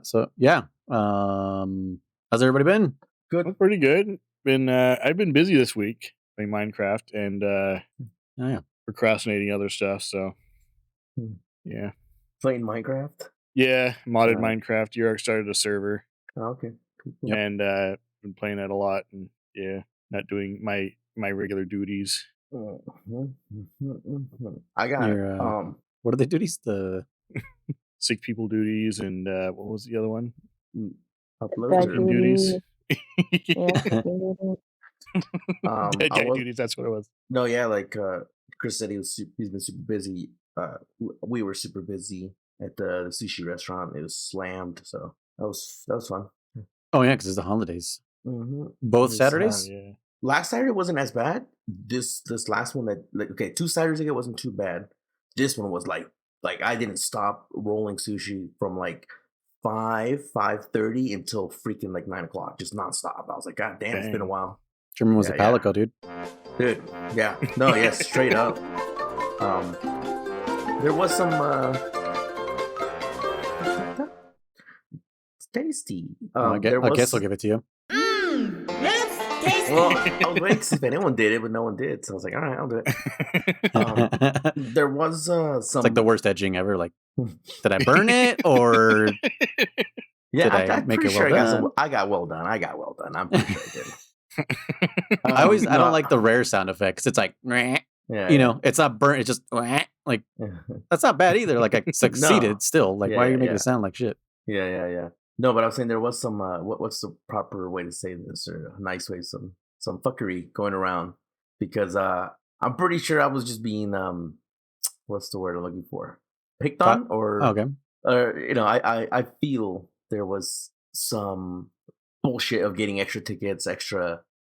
So yeah. How's everybody been? Good. Pretty good. I've been busy this week playing Minecraft and Oh yeah. procrastinating other stuff. So Hmm. yeah, Playing Minecraft? modded Minecraft. York started a server Oh, okay. Cool. Yep. and been playing that a lot. And not doing my regular duties. I got Your, what are the duties? The Sick people duties and what was the other one? uploads or Admin duties. Dead guy duties. That's what it was. No, yeah, like Kriss said, he's been super busy. We were super busy at the sushi restaurant. It was slammed, so that was fun. Oh yeah, because it's the holidays. Mm-hmm. Both Saturdays. Yeah. Last Saturday wasn't as bad. This last one that 2 Saturdays ago wasn't too bad. This one was like I didn't stop rolling sushi from like 5:30 until freaking like 9 o'clock, just nonstop. I was like, God damn, it's been a while. German was a palico, dude. Dude, yeah, no, yeah, straight up. There was some. It's tasty. I guess I'll give it to you. Well, I was waiting to see if anyone did it, but no one did. So I was like, all right, I'll do it. There was some. It's like the worst edging ever. Like, did I burn it or? Yeah, did I make it well done? I got well done. I'm pretty sure I did. I don't like the rare sound effects. It's like, it's not burnt. It's just like that's not bad either. Like I succeeded still. Like why are you making it sound like shit? Yeah. No, but I was saying there was some. What's the proper way to say this, or a nice way? Some fuckery going around because I'm pretty sure I was just being what's the word I'm looking for? Picked on or okay. I feel there was some bullshit of getting extra tickets,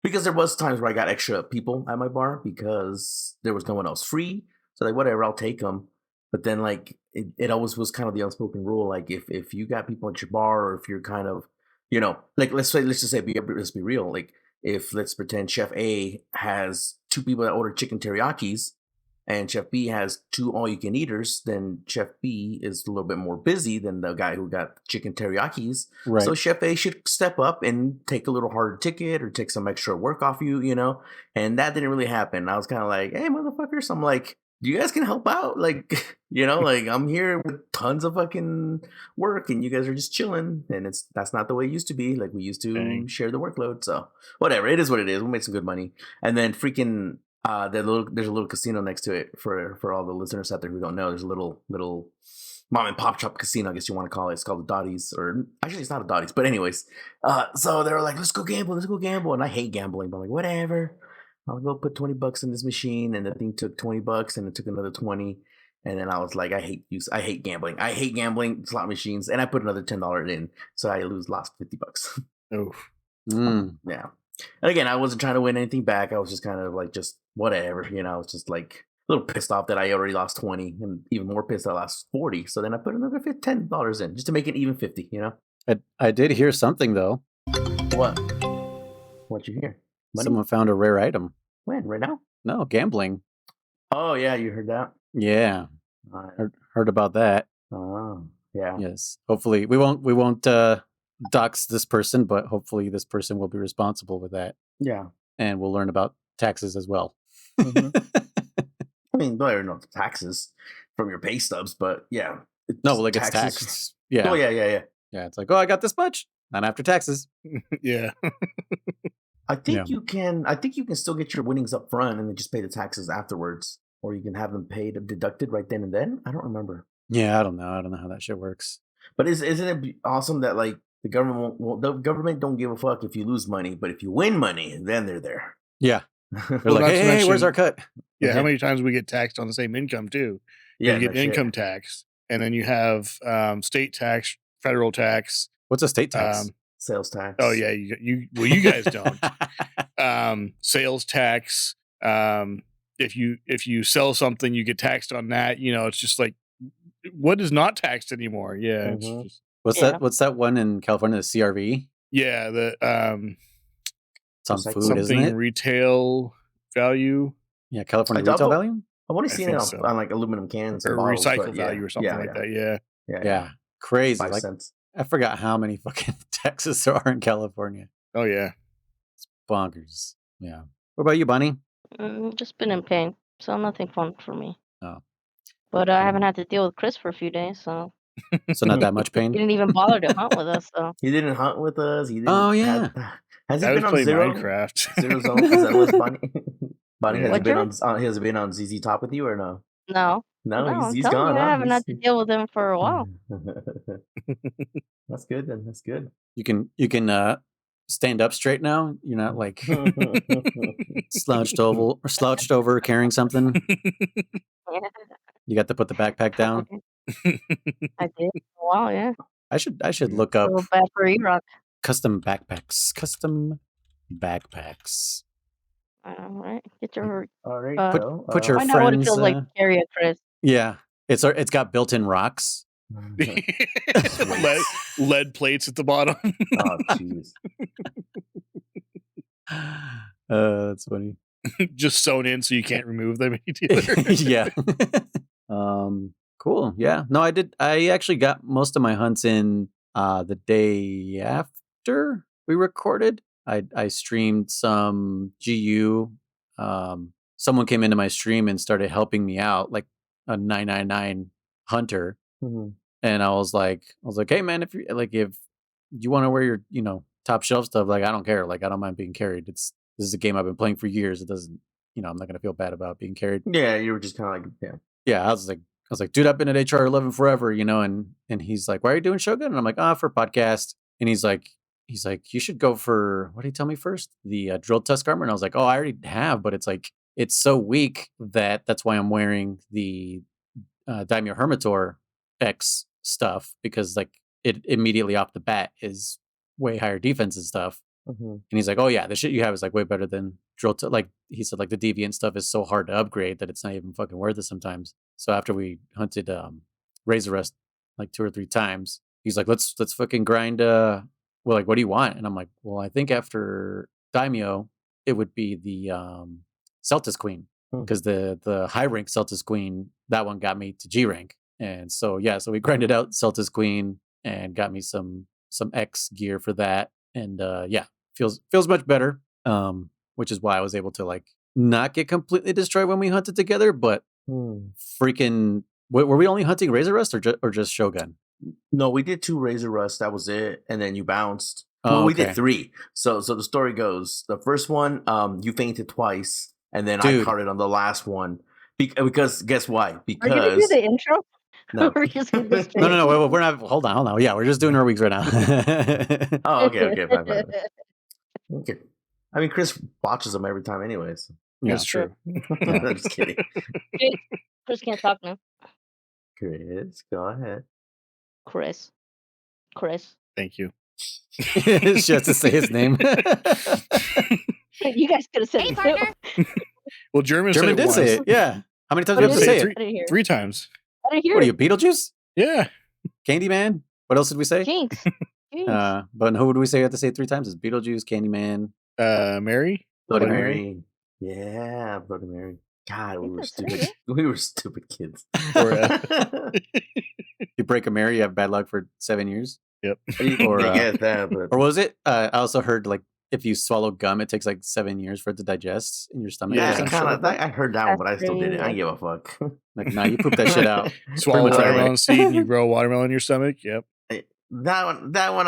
because there was times where I got extra people at my bar because there was no one else free. So like whatever, I'll take them. But then like it always was kind of the unspoken rule. Like if you got people at your bar, or if you're kind of, like let's just say let's be real. Like if let's pretend Chef A has 2 people that order chicken teriyakis, and Chef B has 2 all-you-can-eaters, then Chef B is a little bit more busy than the guy who got chicken teriyakis. Right. So Chef A should step up and take a little harder ticket or take some extra work off you, And that didn't really happen. I was kind of like, hey, motherfuckers. I'm like, you guys can help out. Like, like I'm here with tons of fucking work and you guys are just chilling. And that's not the way it used to be. Like we used to share the workload. So whatever, it is what it is. We'll make some good money. And then freaking... there's a little casino next to it for all the listeners out there who don't know. There's a little mom and pop shop casino, I guess you want to call it. It's called the Dotties, or actually it's not a Dotties, but anyways. So they were like, let's go gamble, and I hate gambling, but I'm like, whatever. I'll go put $20 in this machine, and the thing took $20, and it took another 20, and then I was like, I hate gambling slot machines, and I put another $10 in, so I lost $50. Oh, yeah. And again, I wasn't trying to win anything back. I was just kind of like, just whatever, I was just like a little pissed off that I already lost 20 and even more pissed I lost 40. So then I put another $10 in just to make it even 50, I did hear something though. What'd you hear? Money? Someone found a rare item. When? Right now? No, gambling. Oh yeah, you heard that? Yeah. Heard about that. Oh, yeah. Yes. Hopefully we won't dox this person, but hopefully this person will be responsible with that. Yeah. And we'll learn about taxes as well. Mm-hmm. I mean, don't ever know the taxes from your pay stubs, but yeah. It gets taxed. Yeah. Oh, yeah. Yeah, it's like, I got this much, not after taxes. Yeah. I think you can still get your winnings up front and then just pay the taxes afterwards. Or you can have them deducted right then and then. I don't remember. Yeah, I don't know how that shit works. But isn't it awesome that like the government don't give a fuck if you lose money, but if you win money, then they're there. Yeah. They're like, hey, where's our cut? Yeah, how many times we get taxed on the same income too? Yeah, you get income tax, and then you have state tax, federal tax. What's a state tax? Sales tax. Oh yeah, you guys don't. Sales tax. If you sell something, you get taxed on that. It's just like, what is not taxed anymore? Yeah. Mm-hmm. What's that one in California? The CRV. Yeah, the it's on food, isn't it? Retail value. Yeah, California retail value. I've only seen it on like aluminum cans or bottles, recycle value or something like that. Yeah. Crazy. 5 like, cents. I forgot how many fucking Texas there are in California. Oh yeah, it's bonkers. Yeah. What about you, Bunny? Just been in pain, so nothing fun for me. Oh. But I haven't had to deal with Kriss for a few days, so. So not that much He pain. didn't even bother to hunt with us, so. He didn't hunt with us. He didn't. Oh yeah. Has he I been was on playing Zero? Minecraft. Zero Zone? Is that what's Bonnie? Bonnie Yeah. has he been on? Has he been on ZZ Top with you or no? No. No, I'm he's telling gone. you, I Huh? haven't had to deal with him for a while. That's good then. That's good. You can stand up straight now. You're not like slouched over carrying something. You got to put the backpack down. I did for a while, yeah. I should look up A little bad for E-Rock. custom backpacks. Custom backpacks. All right, get your. All right. Put your Find out what it friends. feels like to carry a Kriss. Yeah, it's got built-in rocks. lead plates at the bottom. Oh jeez. That's funny. Just sewn in so you can't remove them either. Yeah. Cool. Yeah. No, I actually got most of my hunts in the day after we recorded. I streamed some GU. Someone came into my stream and started helping me out, like a 999 hunter. Mm-hmm. And I was like, hey man, if you want to wear your, top shelf stuff, like I don't care. Like I don't mind being carried. This is a game I've been playing for years. It doesn't, I'm not gonna feel bad about being carried. Yeah, you were just kind of like, yeah. Yeah, I was like, dude, I've been at HR 11 forever, and he's like, why are you doing Shogun? And I'm like, for podcast. And he's like, you should go for, what did he tell me first? The drill tusk armor. And I was like, I already have, but it's like, it's so weak that's why I'm wearing the Daimyo Hermitor X stuff, because like it immediately off the bat is way higher defense and stuff. Mm-hmm. And he's like, oh yeah, the shit you have is like way better than drill. Like he said, like the deviant stuff is so hard to upgrade that it's not even fucking worth it sometimes. So after we hunted Razor Rust like 2 or 3 times, he's like, let's fucking grind. Well, like, what do you want? And I'm like, well, I think after Daimyo, it would be the Celtis Queen, because the high rank Celtis Queen, that one got me to G rank. And so so we grinded out Celtis Queen and got me some X gear for that. And feels much better. Which is why I was able to like not get completely destroyed when we hunted together, but freaking were we only hunting Razor Rust or just Shogun? No, we did 2 Razor Rust, that was it, and then you bounced. Well, we did 3. So the story goes, the first one, you fainted twice, and then I caught it on the last one. Because guess why? Because are you gonna do the intro? No. We're just gonna go straight. No, we're not. Hold on. Yeah, we're just doing our weeks right now. Oh, okay, fine. Okay. I mean, Kriss botches them every time, anyways. Yeah. That's true. I'm just kidding. Kriss can't talk now. Kriss, go ahead. Kriss. Thank you. She has to say his name. You guys could have said it too. Well, German did say it. Yeah. How many times do you have to say it? 3 times. I didn't hear What are you, Beetlejuice? Yeah. Candyman? What else did we say? Jinx. But who would we say we have to say it 3 times? It's Beetlejuice, Candyman. Mary? Bloody Mary. Yeah, Bloody Mary. God, we were stupid. We were stupid kids. You break a Mary, you have bad luck for 7 years. Yep. Or that, or was it? I also heard like if you swallow gum, it takes like 7 years for it to digest in your stomach. Yeah, I heard that one, but I still did it. I didn't give a fuck. Like, nah, you poop that shit out. Swallow watermelon seed and you grow a watermelon in your stomach. Yep. That one,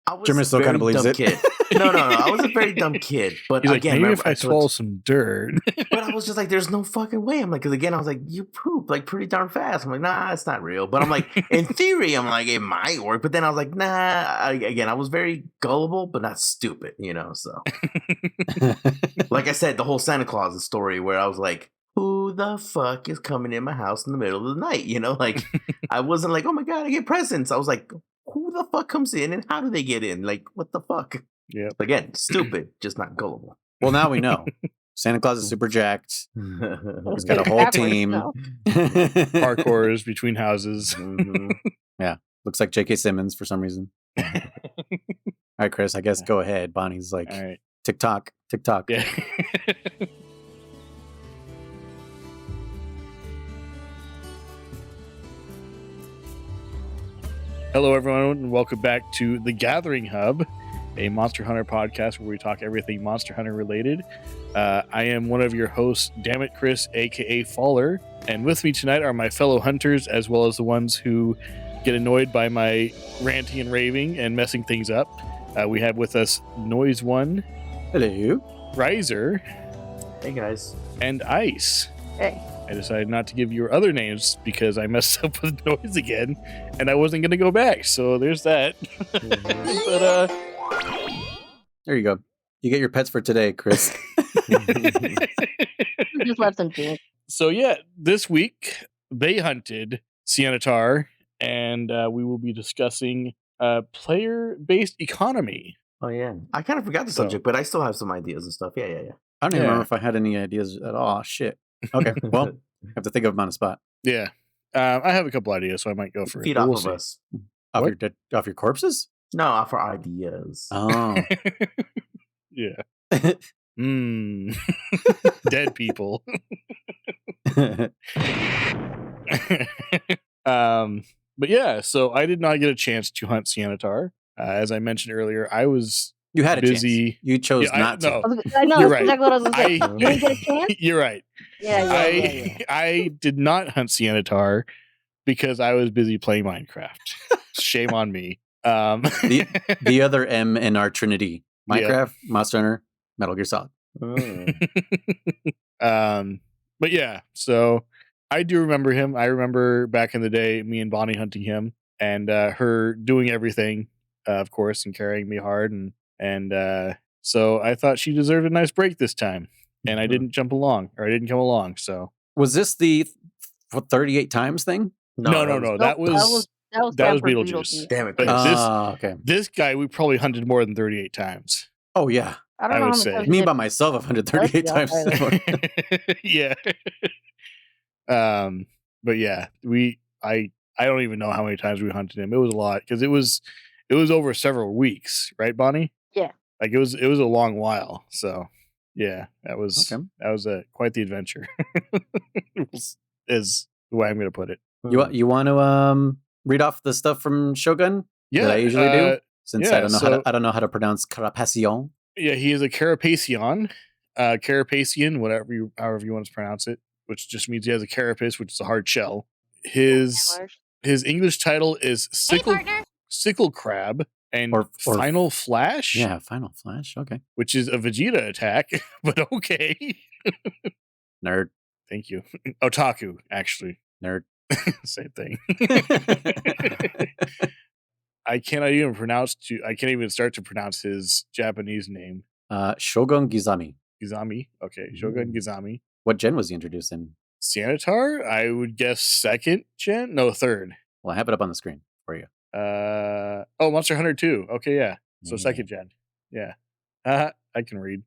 I was German still kind of believes it. Kid. No, I was a very dumb kid. But he's again, like, maybe remember, if I swallow some dirt. But I was just like, there's no fucking way. I'm like, because again, I was like, you poop like pretty darn fast. I'm like, nah, it's not real. But I'm like, in theory, I'm like, it might work. But then I was like, nah. I was very gullible, but not stupid, So, like I said, the whole Santa Claus story where I was like, who the fuck is coming in my house in the middle of the night? Like I wasn't like, oh my God, I get presents. I was like, who the fuck comes in and how do they get in? Like, what the fuck? Yeah. Again, stupid, just not gullible. Well, now we know. Santa Claus is super jacked. He's got a whole team. Parkours between houses. Mm-hmm. Yeah. Looks like J.K. Simmons for some reason. All right, Kriss, I guess go ahead. Bonnie's like, all right. TikTok. Yeah. Hello, everyone, and welcome back to The Gathering Hub, a Monster Hunter podcast where we talk everything Monster Hunter related. I am one of your hosts, Dammit Kriss, aka Faller, and with me tonight are my fellow hunters, as well as the ones who get annoyed by my ranting and raving and messing things up. We have with us Noise One, Hello. Riser, Hey guys. and Ice. Hey. I decided not to give your other names because I messed up with Noise again, and I wasn't going to go back. So there's that. But There you go. You get your pets for today, Kriss. We just left them to. so yeah, this week they hunted Siennatar, and we will be discussing player-based economy. Oh yeah. I kind of forgot the So- subject, but I still have some ideas and stuff. Yeah. I don't even Yeah. remember if I had any ideas at all. Shit. Okay, well, I have to think of them on the spot. Yeah, I have a couple ideas, so I might go for it. Feed but off we'll of see. us. Off What? off your corpses? No, for ideas. Oh. Yeah. Dead people. But yeah, so I did not get a chance to hunt Siennatar. As I mentioned earlier, I was You had a busy. chance. You chose Yeah, not to. no. I know, You're that's right. exactly what I was going to say. I- You didn't get a chance? You're right. Yeah. I did not hunt Siennatar because I was busy playing Minecraft. Shame on me. The other M in our Trinity: Yeah. Minecraft, Monster Hunter, Metal Gear Solid. But yeah, so I do remember him. I remember back in the day, me and Bonnie hunting him, and her doing everything, of course, and carrying me hard, and so I thought she deserved a nice break this time, and I didn't jump along, or I didn't come along. So Was this the 38 times thing? no, that was that was that was Camper Beetlejuice. Damn it, But Chris. this- Okay. this guy. We probably hunted more than 38 times. Oh yeah. I don't I know would how say. many times Me you by did. myself, 138 times. Yeah. But yeah, I don't even know how many times we hunted him. It was a lot because it was over several weeks, right, Bonnie? Yeah. Like it was a long while. So yeah, that was Okay. quite the adventure. Is the way I'm going to put it. You want to read off the stuff from Shogun Yeah, that I usually do? Since yeah, I don't know so- I don't know how to pronounce Carapacion. Yeah, he is a Carapacian, Carapacian, however you want to pronounce it, which just means he has a carapace, which is a hard shell. His English title is Sickle Crab and Or- Final Flash, Yeah, Final Flash. Okay. which is a Vegeta attack, but okay. Nerd. Thank you. Otaku, actually. Nerd. Same thing. I can't even start to pronounce his Japanese name. Shogun Gizami. Gizami. Okay, Shogun Gizami. What gen was he introduced in? Siennatar, I would guess second gen? No, third. Well, I have it up on the screen for you. Monster Hunter 2. Okay, yeah. So Yeah. second gen. Yeah. I can read.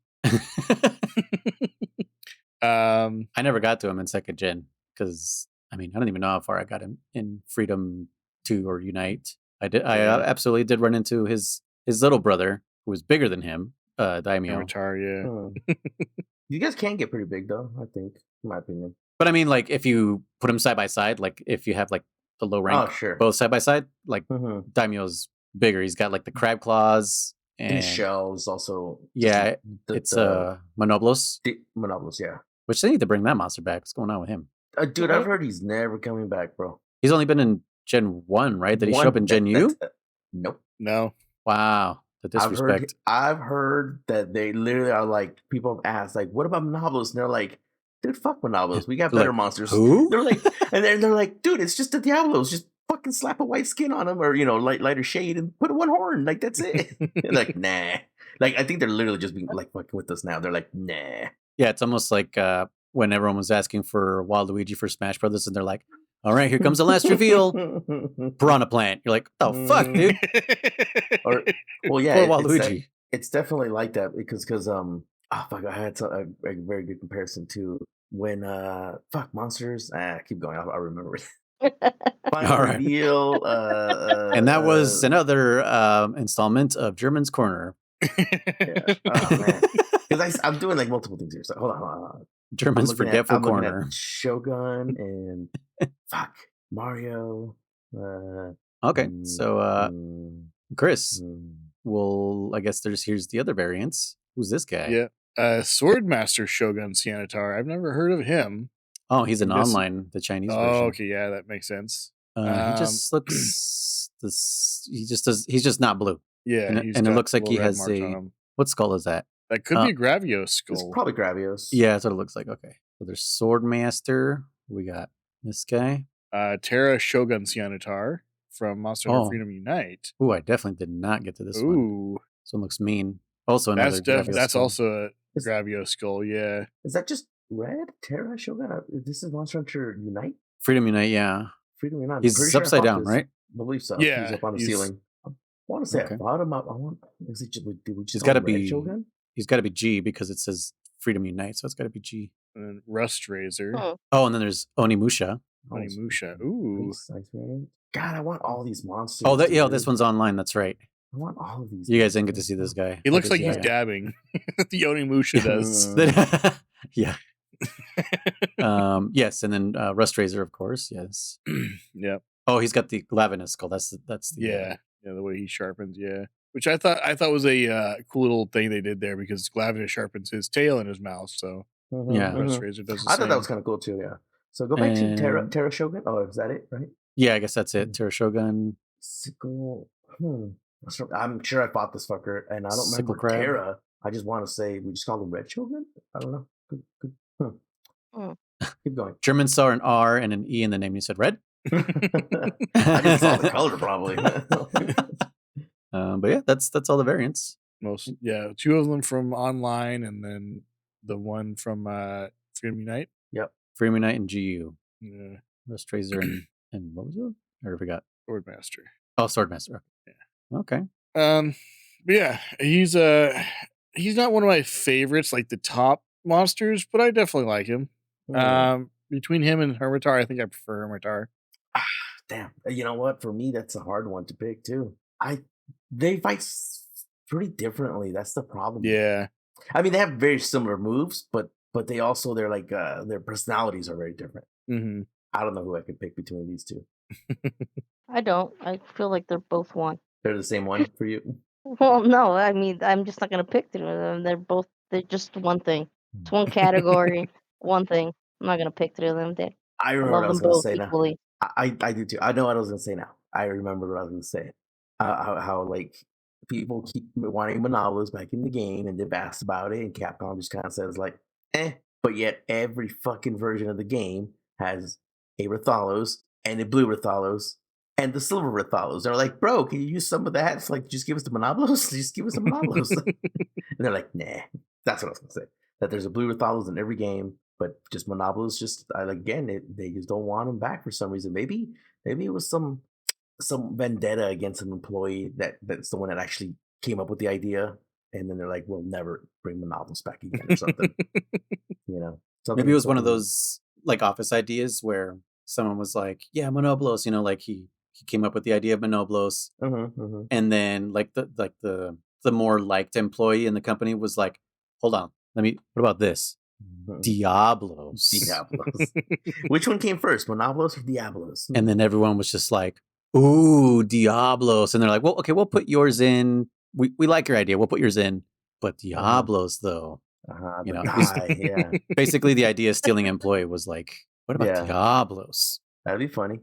I never got to him in second gen because I don't even know how far I got him in Freedom 2 or Unite. I absolutely did run into his little brother who was bigger than him, Daimyo. Siennatar, yeah. You guys can get pretty big though, I think, in my opinion. But like if you put him side by side, like if you have like the low rank Oh, sure. both side by side, like Mhm. Daimyo's bigger. He's got like the crab claws And and shells also. yeah, it's the Monoblos, Monopolis, yeah. which they need to bring that monster back. What's going on with him? Dude, I've heard he's never coming back, bro. He's only been in Gen 1, right? Did he show up in Gen U? Nope. No. Wow, the disrespect. I've heard that they literally are like, people have asked, like, what about Monopolis? And they're like, dude, fuck Monopolis. We got better Like, monsters. Who? They're like, and they're like, dude, it's just the Diablos. Just fucking slap a white skin on them, or lighter shade, and put one horn. Like that's it. They're like, nah. Like I think they're literally just being like fucking with us now. They're like, nah. Yeah, it's almost like when everyone was asking for Waluigi for Smash Brothers, and they're like, "All right, here comes the last reveal, Piranha Plant." You're like, "Oh fuck, dude!" Or, well, yeah, Poor Waluigi. It's definitely like that because fuck, I had a very good comparison to when monsters. Keep going. I'll remember. Final All right. reveal. And that was another installment of German's Corner. Yeah. Oh man, because I'm doing like multiple things here. So hold on. German's Forgetful I'm looking Corner. at Shogun and fuck Mario. Okay, so Chris, mm. I guess here's the other variants. Who's this guy? Yeah. Swordmaster Shogun Sianatar. I've never heard of him. Oh, he's an I'm guessing- online, the Chinese Oh, version. okay, yeah, that makes sense. He just looks he's just not blue. Yeah, And he's it got looks like he little red has marks on a him. what skull is that? That could be a Gravios It's skull. probably Gravios. Yeah, that's what it looks like. Okay. So there's Swordmaster. We got this guy. Terra Shogun Sianatar from Monster Hunter Freedom Unite. Ooh, I definitely did not get to this one. Ooh, This one looks mean. Also another that's skull. also a Gravios skull. Yeah. Is that just red? Terra Shogun? This is Monster Hunter Unite? Freedom Unite, yeah. Freedom Unite. He's upside down, right? I believe so. Yeah, He's up on the ceiling. I want to say I bought him up. Is it? Did we just He's call got to him Red be. Shogun? He's got to be G because it says Freedom Unite, so it's got to be G. And then Rust Razor. Oh, and then there's Onimusha. Onimusha. Ooh. Nice variant. God, I want all these monsters. Oh, this one's online. That's right. I want all of these. You guys didn't get to see this guy. He looks like he's dabbing. The Onimusha does. Yeah. Yes, and then Rust Razor, of course. Yes. Yep. Oh, he's got the Glavinus skull. That's the yeah, the way he sharpens. Yeah, which I thought was a cool little thing they did there because Glavinus sharpens his tail in his mouth. So yeah, Rust Razor does. The I same. thought that was kind of cool too. Yeah. So go back to Terra Shogun. Oh, is that it? Right. Yeah, I guess that's it. Terra Shogun. Sickle. I'm sure I bought this fucker, and I don't Sickle remember Crab. Terra. I just want to say we just called him Red Shogun. I don't know. Good. Keep going. German saw an R and an E in the name. You said red. I just saw the color probably. But yeah, that's all the variants. Two of them from online, and then the one from Freedom Unite. Yep. Freedom Unite and GU. Yeah. Rust Razor and what was it? Or I forgot. Swordmaster. Oh, Swordmaster. Yeah. Okay. But yeah, he's not one of my favorites, like the top monsters, but I definitely like him. Between him and Hermitar, I think I prefer Hermitar. Damn. You know what? For me, that's a hard one to pick too. They fight pretty differently. That's the problem. Yeah. I mean, they have very similar moves, but they also they're like their personalities are very different. Mm-hmm. I don't know who I could pick between these two. I don't. I feel like they're both one. They're the same one for you. Well, no, I mean, I'm just not gonna pick them. They're just one thing. It's one category, one thing. I'm not gonna pick three of them. I remember what I was going to say now. I do too. I know what I was going to say now. I remember what I was going to say. How like people keep wanting Monopolis back in the game, and they've asked about it, and Capcom just kind of says like, but yet every fucking version of the game has a Rathalos and a blue Rathalos and the silver Rathalos. They're like, bro, can you use some of that? It's like, just give us the Monopolis. Just give us the Monopolis. And they're like, nah. That's what I was going to say. That there's a blue Rathalos in every game, but just Monopolis, they just don't want them back for some reason. Maybe it was some vendetta against an employee that's the one that actually came up with the idea, and then they're like, we'll never bring Monopolis back again or something. Maybe it was one of those like office ideas where someone was like, yeah, Monopolis, like he came up with the idea of Monopolis, and then like the more liked employee in the company was like, hold on, what about this? Diablos. Which one came first, Monopolis or Diablos? And then everyone was just like, ooh, Diablos. And they're like, well, okay, we'll put yours in. We like your idea. We'll put yours in. But Diablos, though. Yeah. Basically, the idea of stealing employee was like, what about Diablos? That'd be funny.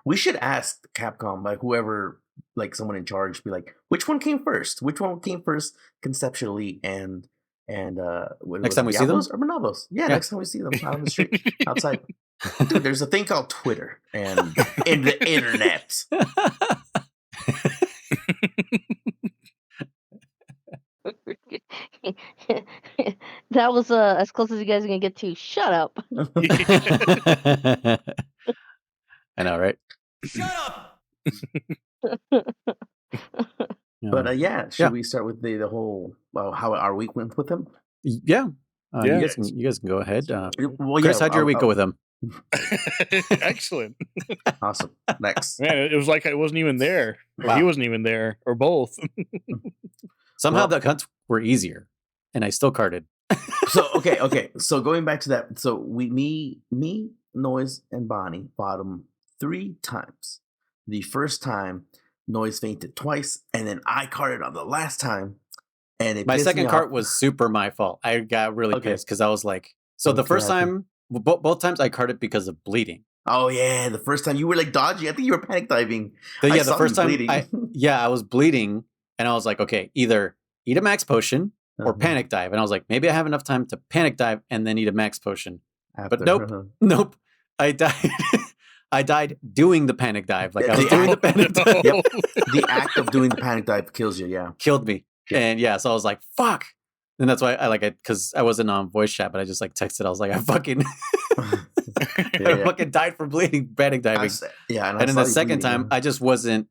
We should ask Capcom, like whoever, like someone in charge, be like, which one came first? Which one came first conceptually? And next time we see them, or Monopolis? Yeah, next time we see them out on the street, outside. Dude, there's a thing called Twitter and in the internet. That was as close as you guys are gonna get to. Shut up. I know, right? Shut up. But should we start with the whole how our week went with him? Yeah. You guys can go ahead. Chris, how'd your week go with him? Excellent. Awesome. Next. Man, it was like I wasn't even there. Or he wasn't even there. Or both. Somehow the cuts were easier. And I still carded. So okay. So going back to that, so me, Noise, and Bonnie bought them 3 times. the first time, Noise fainted twice, and then I carded on the last time, and it My pissed me second off. card was super my fault. I got really Okay. pissed because I was like, so the What first happened? time, both times I carded because of bleeding. Oh yeah, the first time you were like dodging. I think you were panic diving. The I saw first you time bleeding. I was bleeding and I was like, okay, either eat a max potion or Uh-huh. panic dive. And I was like, maybe I have enough time to panic dive and then eat a max potion. After, But nope. I died. I died doing the panic dive. Like I was doing the panic dive. Yep. The act of doing the panic dive kills you. Yeah. Killed me. Yeah. And so I was like, fuck. And that's why I like it, because I wasn't on voice chat, but I just like texted. I was like, I fucking I fucking died from bleeding, panic diving. And then the second time, I just wasn't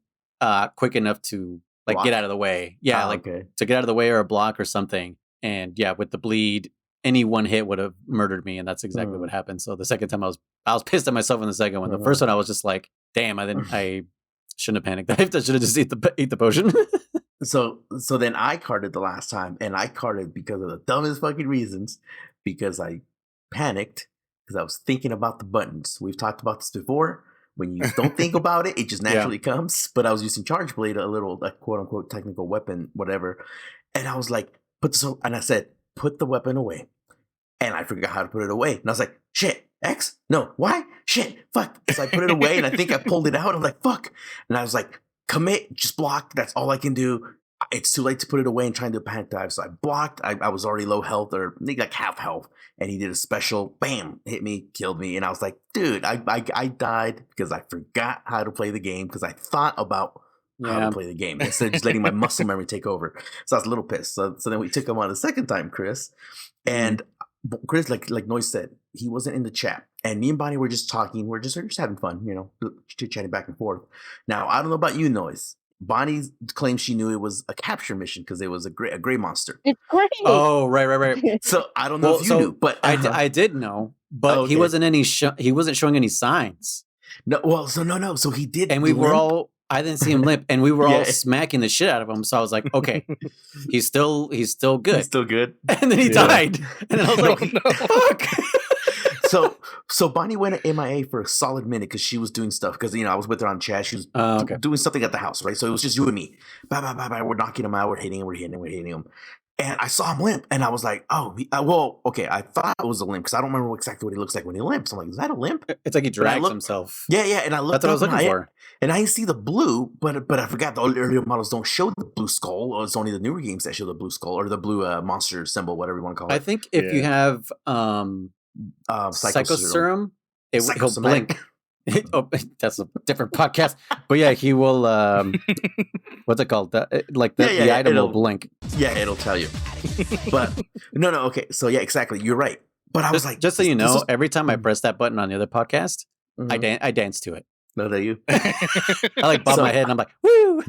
quick enough to like Block? get out of the way. Yeah, okay. to get out of the way or a block or something. And yeah, with the bleed, any one hit would have murdered me, and that's exactly what happened. So the second time, I was pissed at myself in the second one. The first one, I was just like, damn, I shouldn't have panicked dived. I should have just eat the potion. So then I carded the last time, and I carded because of the dumbest fucking reasons, because I panicked because I was thinking about the buttons. We've talked about this before. When you don't think about it, it just naturally comes. But I was using Charge Blade, a little like quote unquote technical weapon, whatever. And I was like, I said, put the weapon away. And I forgot how to put it away. And I was like, shit, X? No, Y? Shit, fuck. So I put it away, and I think I pulled it out. I'm like, fuck. And I was like, commit, just block. That's all I can do. It's too late to put it away and try and do a panic dive. So I blocked. I was already low health, or maybe like half health. And he did a special, bam, hit me, killed me. And I was like, dude, I died because I forgot how to play the game, because I thought about how to play the game instead of just letting my muscle memory take over. So I was a little pissed. So then we took him on the second time, Kriss. And Kriss, like Noise said, he wasn't in the chat. And me and Bonnie were just talking. We're just having fun, chit-chatting back and forth. Now, I don't know about you, Noise. Bonnie claims she knew it was a capture mission because it was a gray monster. It's great. Oh, right. So I don't know if you knew, but I did know, but he wasn't he wasn't showing any signs. No, well, no. So he did, and we were all. I didn't see him limp, and we were all smacking the shit out of him. So I was like, okay, he's still good. He's still good. And then he died, and I was like, fuck. So Bonnie went MIA for a solid minute because she was doing stuff. Because I was with her on chat. She was doing something at the house, right? So it was just you and me. Bye. We're knocking him out. We're hitting him. And I saw him limp, and I was like, "Oh, well, okay." I thought it was a limp because I don't remember exactly what he looks like when he limps. I'm like, "Is that a limp?" It's like he drags himself. Yeah. And I looked. That's what I was looking for. And I see the blue, but I forgot the earlier models don't show the blue skull. It's only the newer games that show the blue skull or the blue monster symbol, whatever you want to call it. I think if you have Psycho Serum, he'll blink. That's a different podcast. But yeah, he will. What's it called? The item will blink. Yeah, it'll tell you. But no. Okay, so yeah, exactly. You're right. But I was like, just so you know, every time I press that button on the other podcast, I dance to it. No, that you. I bob my head and I'm like, woo.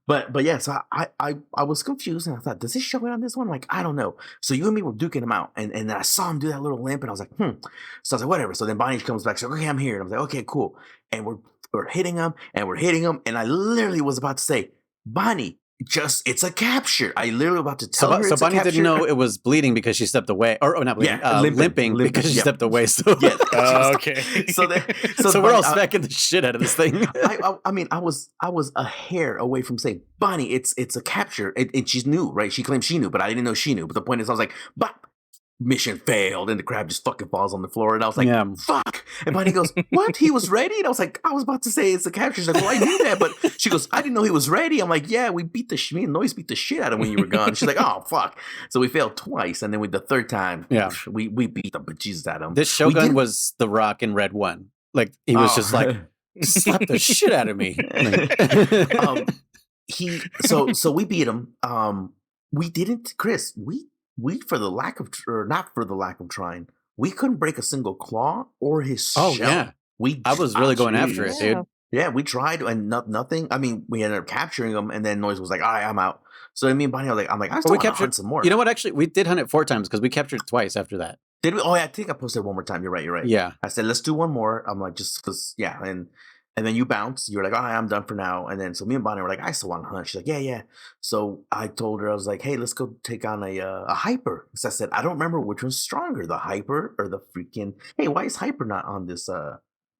But yeah, so I was confused, and I thought, does this show it on this one? I'm like, I don't know. So you and me were duking him out, and then I saw him do that little limp, and I was like, So I was like, whatever. So then Bonnie comes back, she's like, okay, I'm here. And I was like, okay, cool. And we're hitting him, and I literally was about to say, Bonnie, it's a capture. I literally about to tell her. So Bonnie didn't know it was bleeding because she stepped away, or not bleeding, limping because she stepped away. So yeah, okay. So we're all smacking the shit out of this thing. I mean, I was a hair away from saying, Bonnie, it's a capture, and she knew, right? She claimed she knew, but I didn't know she knew. But the point is, I was like, bop. Mission failed, and the crab just fucking falls on the floor, and I was like, fuck. And Bonnie goes, what? He was ready? And I was like, I was about to say it's a capture. She's like, well, I knew that, but she goes, I didn't know he was ready. I'm like, yeah, me and Noise beat the shit out of him when you were gone. She's like, oh, fuck. So we failed twice, and then with the third time, we beat the bejesus out of him. This Shogun was the Rock in Red 1. Like, he was just like, slap the shit out of me. So we beat him. We didn't, Kriss, for the lack of, or not for the lack of trying, we couldn't break a single claw or his shell. Yeah. I was really going after it, dude. Yeah, we tried and nothing. I mean, we ended up capturing him, and then Noise was like, all right, I'm out. So me and Bonnie were like, I still want to hunt some more. You know what? Actually, we did hunt it 4 times because we captured it twice after that. Did we? Oh, yeah, I think I posted one more time. You're right. Yeah. I said, let's do one more. I'm like, just because, yeah. And then you bounce. You were like, all right, I'm done for now. And then so me and Bonnie were like, I still want to hunt. She's like, yeah. So I told her, I was like, hey, let's go take on a hyper. So I said, I don't remember which one's stronger, the hyper or the freaking, hey, why is hyper not on this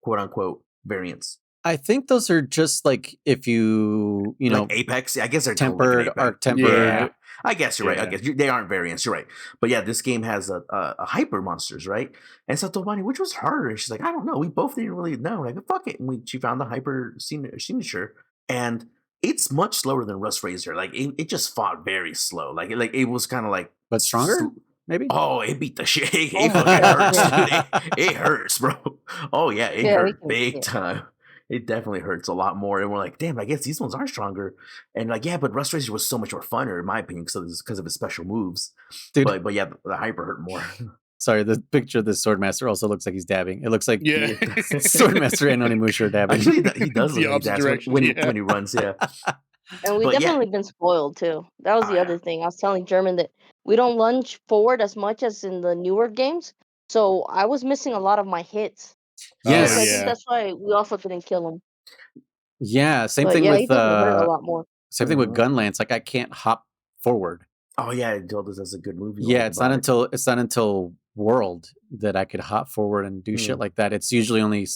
quote unquote variants? I think those are just like if you know, like Apex. I guess they're totally like tempered, an Apex. arc tempered. Yeah, I guess you're right. I Yeah. guess they aren't variants. You're right. But yeah, this game has a hyper monsters, right? And so I told Bonnie, which was harder? And she's like, I don't know. We both didn't really know. Like, fuck it. And she found the hyper signature, and it's much slower than Rust Razor. Like, it just fought very slow. Like it was kind of like, But stronger, maybe. oh, it beat the shit. It Oh my fucking God, hurts, yeah. dude. It hurts, bro. Oh yeah, it Yeah, we hurt can big yeah. time. It definitely hurts a lot more. And we're like, damn, I guess these ones are stronger. And like, yeah, but Rust Razor was so much more funner, in my opinion, because of his special moves. Dude. But yeah, the hyper hurt more. Sorry, the picture of the Swordmaster also looks like he's dabbing. It looks like Yeah. Swordmaster and Onimusha are dabbing. Actually, he does The look like opposite that direction, when yeah. he runs. Yeah, And we've But yeah. definitely been spoiled too. That was Oh, the yeah. other thing. I was telling German that we don't lunge forward as much as in the newer games. So I was missing a lot of my hits. Yes. So I yeah. think that's why we also didn't kill him. Yeah, same But thing yeah, he with doesn't hurt a lot more. same thing with Mhm. Gunlance. Like I can't hop forward. Oh yeah, it told us that's a good movie. Yeah, it's not until World that I could hop forward and do shit like that. It's usually only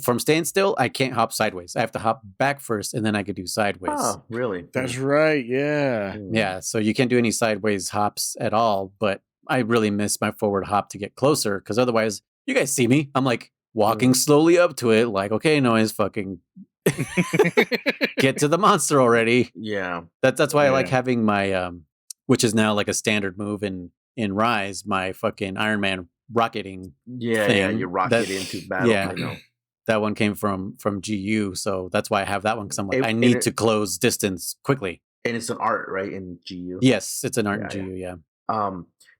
from standstill. I can't hop sideways. I have to hop back first, and then I could do sideways. Oh, really? That's right. Yeah. Yeah, so you can't do any sideways hops at all. But I really miss my forward hop to get closer because otherwise, you guys see me. I'm like walking slowly up to it, like okay, noise, fucking get to the monster already. Yeah. That's why I like Yeah. having my which is now like a standard move in Rise, my fucking Iron Man rocketing. Yeah, thing you rocket that- into battle. yeah. You know. That one came from GU, so that's why I have that one because I'm like And- I and need it- to close distance quickly. And it's an art, right, in GU. Yes, it's an art Yeah, in GU. Yeah.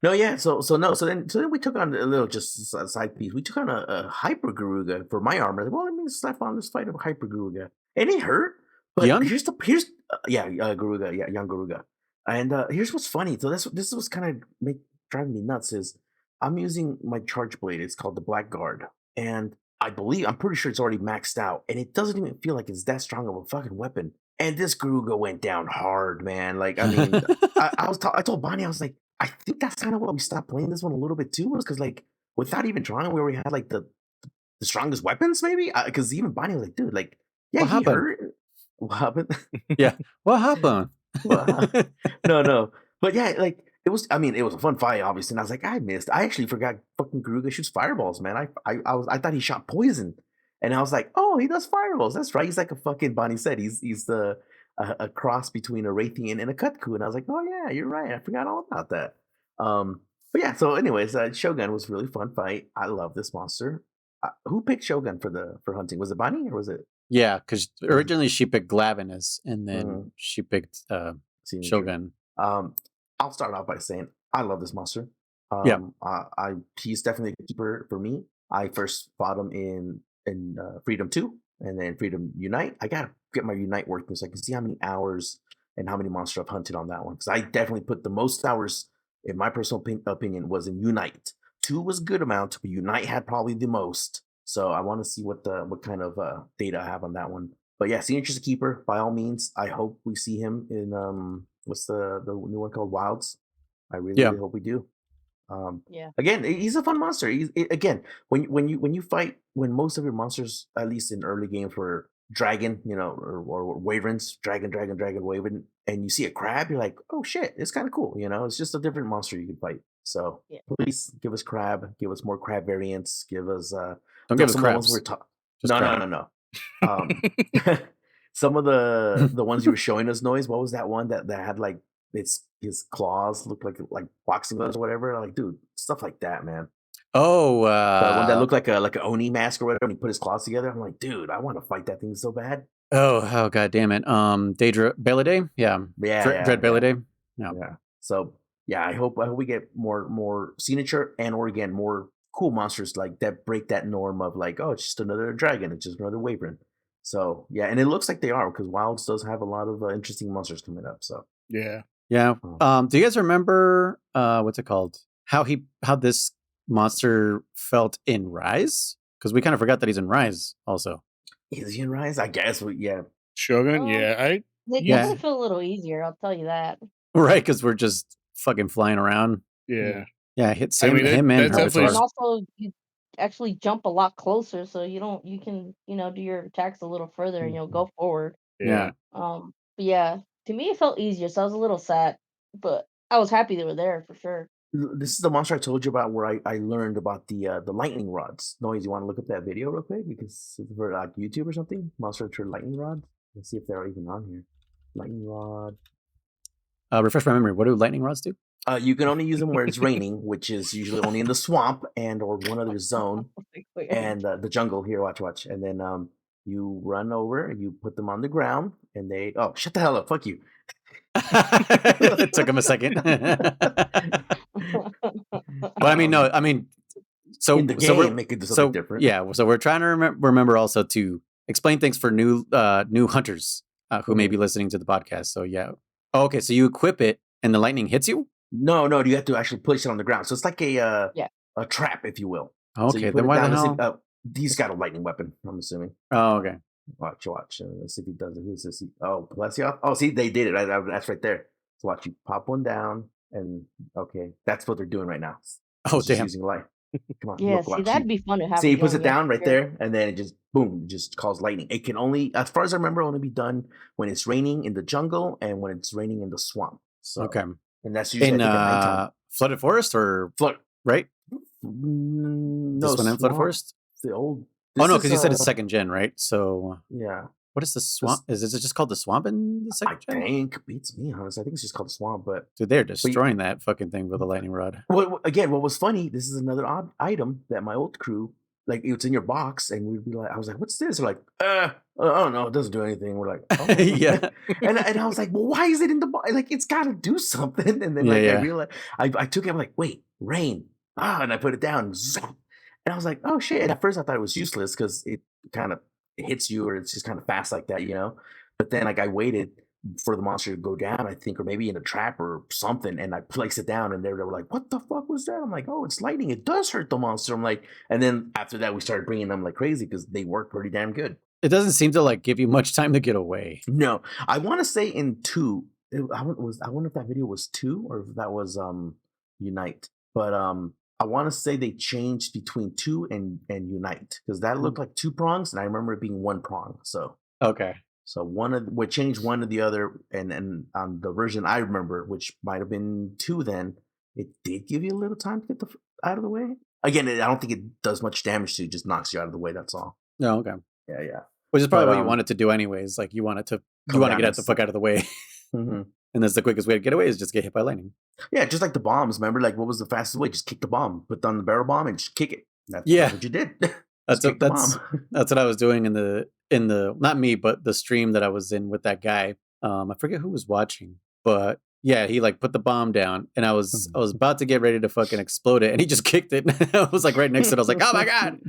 No, yeah. So then we took on a little just a side piece. We took on a hyper Garuga for my armor. Well, let me slap on this fight of hyper Garuga, and it hurt. But Young? here's Garuga, yeah, young Garuga. And here's what's funny. So this was kind of driving me nuts. Is I'm using my charge blade. It's called the Blackguard, and I'm pretty sure it's already maxed out, and it doesn't even feel like it's that strong of a fucking weapon. And this Garuga went down hard, man. Like I mean, I told Bonnie, I was like, I think that's kind of why we stopped playing this one a little bit too, was because like without even trying, we already had like the strongest weapons, maybe. Because even Bonnie was like, dude, like, yeah, What he happened? hurt. What happened? What happened? No, but yeah, like it was. I mean, it was a fun fight, obviously. And I was like, I actually forgot fucking Garuga shoots fireballs, man. I thought he shot poison, and I was like, oh, he does fireballs. That's right. He's like a fucking Bonnie said. He's the a cross between a Raytheon and a Kutku, and I was like, oh yeah, you're right. I forgot all about that. But yeah. So, anyways, Shogun was a really fun fight. I love this monster. Who picked Shogun for hunting? Was it Bonnie or was it? Yeah, because originally she picked Glavenus, and then she picked Signature? Shogun. I'll start off by saying I love this monster. Yeah. He's definitely a keeper for me. I first fought him in Freedom 2 and then Freedom Unite. I gotta get my Unite working so I can see how many hours and how many monsters I've hunted on that one, because I definitely put the most hours, in my personal opinion, was in Unite. 2 was a good amount, but Unite had probably the most. So I want to see what kind of data I have on that one. But yeah, Signature's a keeper by all means. I hope we see him in what's the new one called Wilds. I really hope we do. Yeah. Again, he's a fun monster. Again, when you fight, when most of your monsters, at least in early games, were dragon, or wyverns, dragon, wyvern, and you see a crab, you're like, oh shit, it's kind of cool. It's just a different monster you can fight. So please give us crab, give us more crab variants, give us Don't give us some of the ones crabs. No. Some of the ones you were showing us, Noise. What was that one that had like his claws looked like boxing gloves or whatever? Like, dude, stuff like that, man. Oh, The one that looked like a Oni mask or whatever, and he put his claws together. I'm like, dude, I want to fight that thing so bad. oh, god damn it. Daedra Beliday? Yeah. Dread Beliday? Yeah. So yeah, I hope we get more signature or again more cool monsters like that break that norm of like, oh, it's just another dragon, it's just another wyvern. So yeah, and it looks like they are, because Wilds does have a lot of interesting monsters coming up. So Yeah. Do you guys remember what's it called? How this monster felt in Rise? Because we kind of forgot that he's in Rise also. is he in Rise? I guess. Yeah. Shogun. Oh. Yeah. They Yeah. definitely feel a little easier, I'll tell you that. Right, because we're just fucking flying around. Yeah. Yeah, hit I mean, him and that's her. definitely- And also, actually jump a lot closer, so you can do your attacks a little further and you'll go forward. Yeah. But yeah, to me it felt easier, so I was a little sad, but I was happy they were there for sure. This is the monster I told you about where I learned about the lightning rods. Noise, you want to look up that video real quick because it's for like YouTube or something? Monster Hunter lightning rods. Let's see if they're even on here. Lightning rod. Refresh my memory. What do lightning rods do? You can only use them where it's raining, which is usually only in the swamp and or one other zone and the jungle. Here, watch, and then you run over, you put them on the ground, and they shut the hell up, fuck you. It took him a second. But I mean, no, I mean, so in the game, they could do something different. Yeah, so we're trying to remember also to explain things for new hunters who may be listening to the podcast. So yeah, okay, so you equip it and the lightning hits you. No, you have to actually place it on the ground. So it's like a trap, if you will. Okay, so then why the hell? He's got a lightning weapon, I'm assuming. Oh, okay. Watch. Let's see if he does it. Who's this? Oh, Palacio. Oh, see, they did it. That's right there. So watch, you pop one down, and okay, that's what they're doing right now. Oh, damn. Using light. Come on. Yeah, see, that'd be fun to have. See, he puts it down right there, and then it just boom, just calls lightning. It can only, as far as I remember, only be done when it's raining in the jungle and when it's raining in the swamp. So, okay, and that's usually in flooded forest or flood, right? No, this one in flooded forest. The old. Oh no, because you said it's second gen, right? So yeah. What is the swamp? Is it just called the swamp in the second gen? I think beats me, honestly. I think it's just called the swamp, but dude, they're destroying that fucking thing with a lightning rod. Well, again, what was funny? This is another odd item that my old crew, like, it's in your box, and we'd be like, I was like, "What's this?" They're like, I don't know, it doesn't do anything. We're like, oh. Yeah, and I was like, well, why is it in the box? Like, it's got to do something. And then I realized, I took it. I'm like, wait, rain. And I put it down. And I was like, oh shit. And at first I thought it was useless because it kind of hits you or it's just kind of fast like that, But then like I waited for the monster to go down, I think, or maybe in a trap or something, and I placed it down and they were like, what the fuck was that? I'm like, oh, it's lightning. It does hurt the monster. I'm like, and then after that we started bringing them like crazy because they work pretty damn good. It doesn't seem to like give you much time to get away. No, I want to say in 2, I wonder if that video was 2 or if that was Unite, but I want to say they changed between 2 and Unite because that looked like 2 prongs, and I remember it being 1 prong. So okay, so we changed one to the other, and on the version I remember, which might have been 2, then it did give you a little time to get out of the way. Again, I don't think it does much damage to you; it just knocks you out of the way. That's all. No, okay, yeah. Which is probably what you want it to do, anyways. Like you want to get the fuck out of the way. Mm-hmm. And that's the quickest way to get away is just get hit by lightning. Yeah, just like the bombs. Remember, like what was the fastest way? Just kick the bomb, put down the barrel bomb, and just kick it. That's what you did. That's what I was doing in the not me, but the stream that I was in with that guy. I forget who was watching, but yeah, he like put the bomb down, and I was about to get ready to fucking explode it, and he just kicked it. I was like right next to it. I was like, oh my god.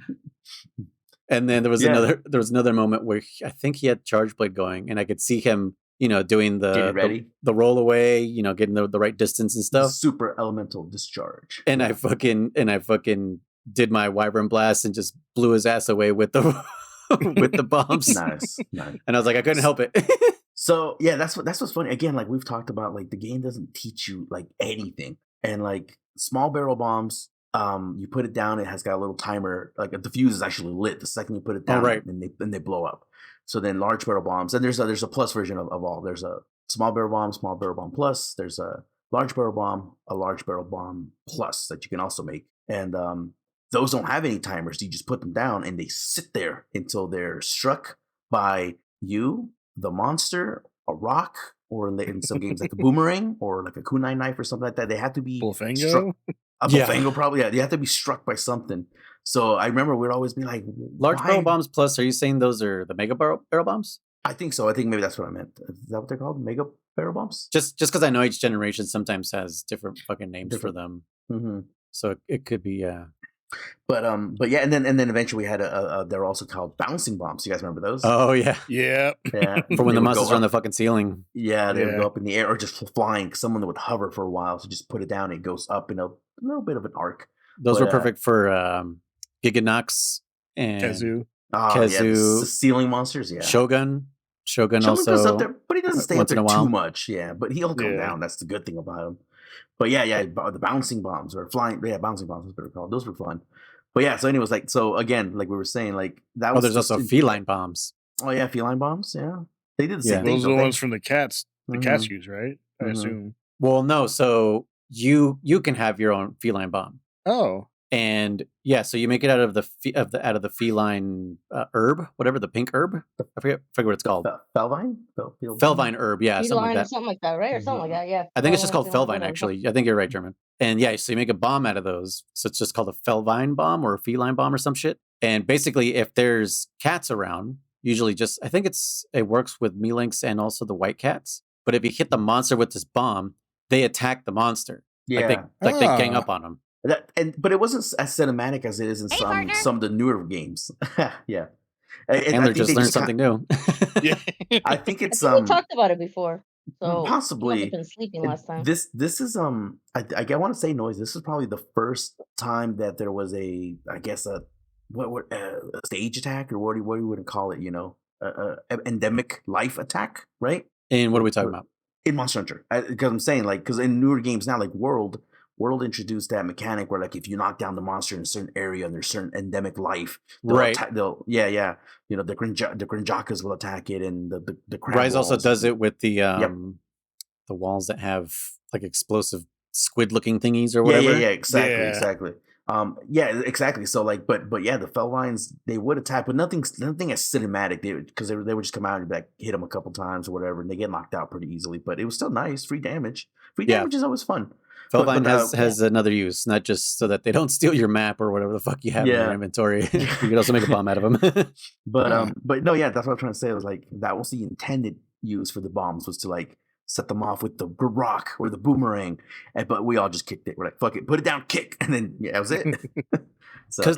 And then there was another moment where I think he had Charge Blade going, and I could see him, doing the roll away, getting the right distance and stuff. Super elemental discharge. And I fucking did my Wyvern Blast and just blew his ass away with the with the bombs. Nice. And I was like, I couldn't help it. So yeah, that's what's funny. Again, like we've talked about, like the game doesn't teach you like anything, and like small barrel bombs. You put it down, it has got a little timer, like the fuse is actually lit the second you put it down, and they blow up. So then large barrel bombs, and there's a plus version of all. There's a small barrel bomb plus, there's a large barrel bomb plus that you can also make. And those don't have any timers. You just put them down and they sit there until they're struck by you, the monster, a rock, or in some games like a boomerang or like a kunai knife or something like that. They have to be Bullfango? A Bullfango, probably. Yeah, they have to be struck by something. So I remember we'd always be like, large barrel bombs plus. Are you saying those are the mega barrel bombs? I think so. I think maybe that's what I meant. Is that what they're called? Mega barrel bombs? Just because I know each generation sometimes has different fucking names for them. Mm-hmm. So it could be But yeah, and then eventually we had they're also called bouncing bombs. You guys remember those? Oh yeah. Yeah. For when the monsters are on the fucking ceiling. Yeah, they would go up in the air or just flying. Someone would hover for a while, so just put it down. It goes up in a little bit of an arc. Those were perfect for Giganox and Kazoo. Yeah, the ceiling monsters. Yeah, Shogun also goes up there, but he doesn't stay up there too much. Yeah, but he'll come down. That's the good thing about him. But yeah, the bouncing bombs or flying. Yeah, bouncing bombs is what they're called. Those were fun. But yeah, so anyways, like, so again, like we were saying, like that was there's just also feline bombs. Oh yeah, feline bombs. Yeah, they did the Yeah. same thing. Those are don't the they? ones from the cats. The cats use, right? I Mhm. assume. Well, no. So you can have your own feline bomb, Oh, and yeah, so you make it out of the out of the feline herb, whatever the pink herb. I forget what it's called. Felvine? Felvine herb, yeah, something like Feline or that. something like that, right? Or something like that. Yeah. I think it's just Feline, called feline, Felvine, whatever. actually. I think you're right, German. And yeah, so you make a bomb out of those. So it's just called a Felvine bomb or a feline bomb or some shit. And basically, if there's cats around, usually I think it works with Melinks and also the white cats. But if you hit the monster with this bomb, they attack the monster. Yeah. Like they gang up on them. But it wasn't as cinematic as it is in some of the newer games. Yeah. Handler just learned something new. yeah. I think it's I think we talked about it before. So possibly you might have been sleeping last time. This is I want to say noise. This is probably the first time that there was a stage attack or what you wouldn't call it, you know, endemic life attack, right? And what are we talking about? In Monster Hunter, because I'm saying, like, because in newer games now, like World introduced that mechanic where, like, if you knock down the monster in a certain area and there's certain endemic life, right? You know, the Grinjakas will attack it, and the crab Rise also walls. does it with the walls that have like explosive squid-looking thingies or whatever. Yeah, exactly. Exactly. So like, but yeah, the Felvines, they would attack, but nothing as cinematic. Because they would just come out and like hit them a couple times or whatever, and they get knocked out pretty easily. But it was still nice, free damage. Free damage is always fun. Felvine has another use, not just so that they don't steal your map or whatever the fuck you have in your inventory. You could also make a bomb out of them. but no, yeah, that's what I'm trying to say. It was like that was the intended use for the bombs, was to like set them off with the rock or the boomerang, but we all just kicked it. We're like, fuck it, put it down, kick, and then that was it. Because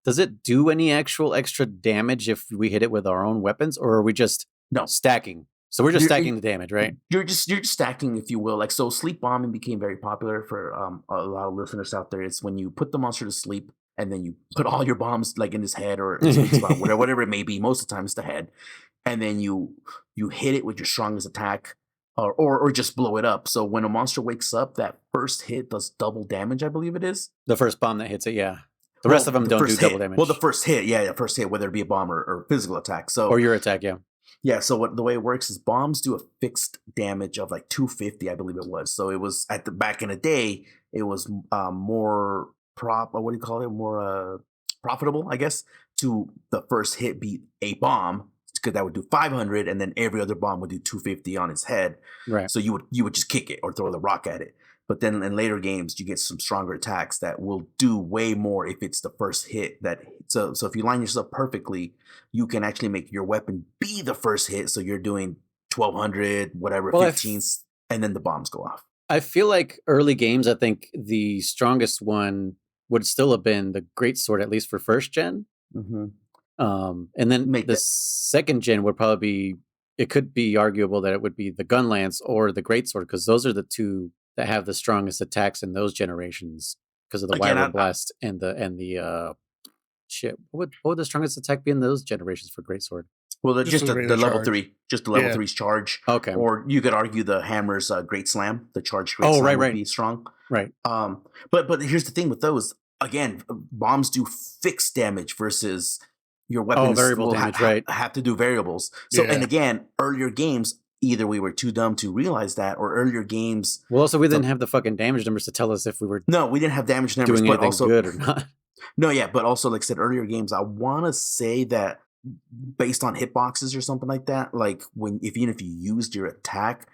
does it do any actual extra damage if we hit it with our own weapons, or are we just stacking? So we're just stacking the damage, right? You're just stacking, if you will. Like, so sleep bombing became very popular for a lot of listeners out there. It's when you put the monster to sleep and then you put all your bombs like in his head or his weak spot, whatever it may be. Most of the time it's the head, and then you hit it with your strongest attack, or just blow it up. So when a monster wakes up, that first hit does double damage, I believe it is. The first bomb that hits it, yeah. The rest of them don't do double damage. Well, the first hit, whether it be a bomb or physical attack. Or your attack, yeah. Yeah, so the way it works is bombs do a fixed damage of like 250, I believe it was. So it was back in the day, it was more more profitable, I guess, to the first hit beat a bomb, because that would do 500, and then every other bomb would do 250 on its head. Right. So you would just kick it or throw the rock at it. But then in later games, you get some stronger attacks that will do way more if it's the first hit. So if you line yourself perfectly, you can actually make your weapon be the first hit. So you're doing 1200, whatever, 15s, and then the bombs go off. I feel like early games, I think the strongest one would still have been the greatsword, at least for first gen. Mm-hmm. And then second gen would probably be, it could be arguable that it would be the gun lance or the greatsword, because those are the two that have the strongest attacks in those generations because of the Wyvern Blast and the shit. What would the strongest attack be in those generations for greatsword? Well, the level 3, just the level 3's charge. Okay. Or you could argue the hammer's great slam, the charge great slam would be strong. Right. But here's the thing with those. Again, bombs do fixed damage versus your weapons variable damage, right? Have to do variables. So and again, earlier games, either we were too dumb to realize that, or earlier games. Well, also we didn't have the fucking damage numbers to tell us if we were. No, we didn't have damage numbers, doing but anything also good or not. No, yeah, but also like I said, earlier games, I want to say that based on hitboxes or something like that, like even if you used your attack,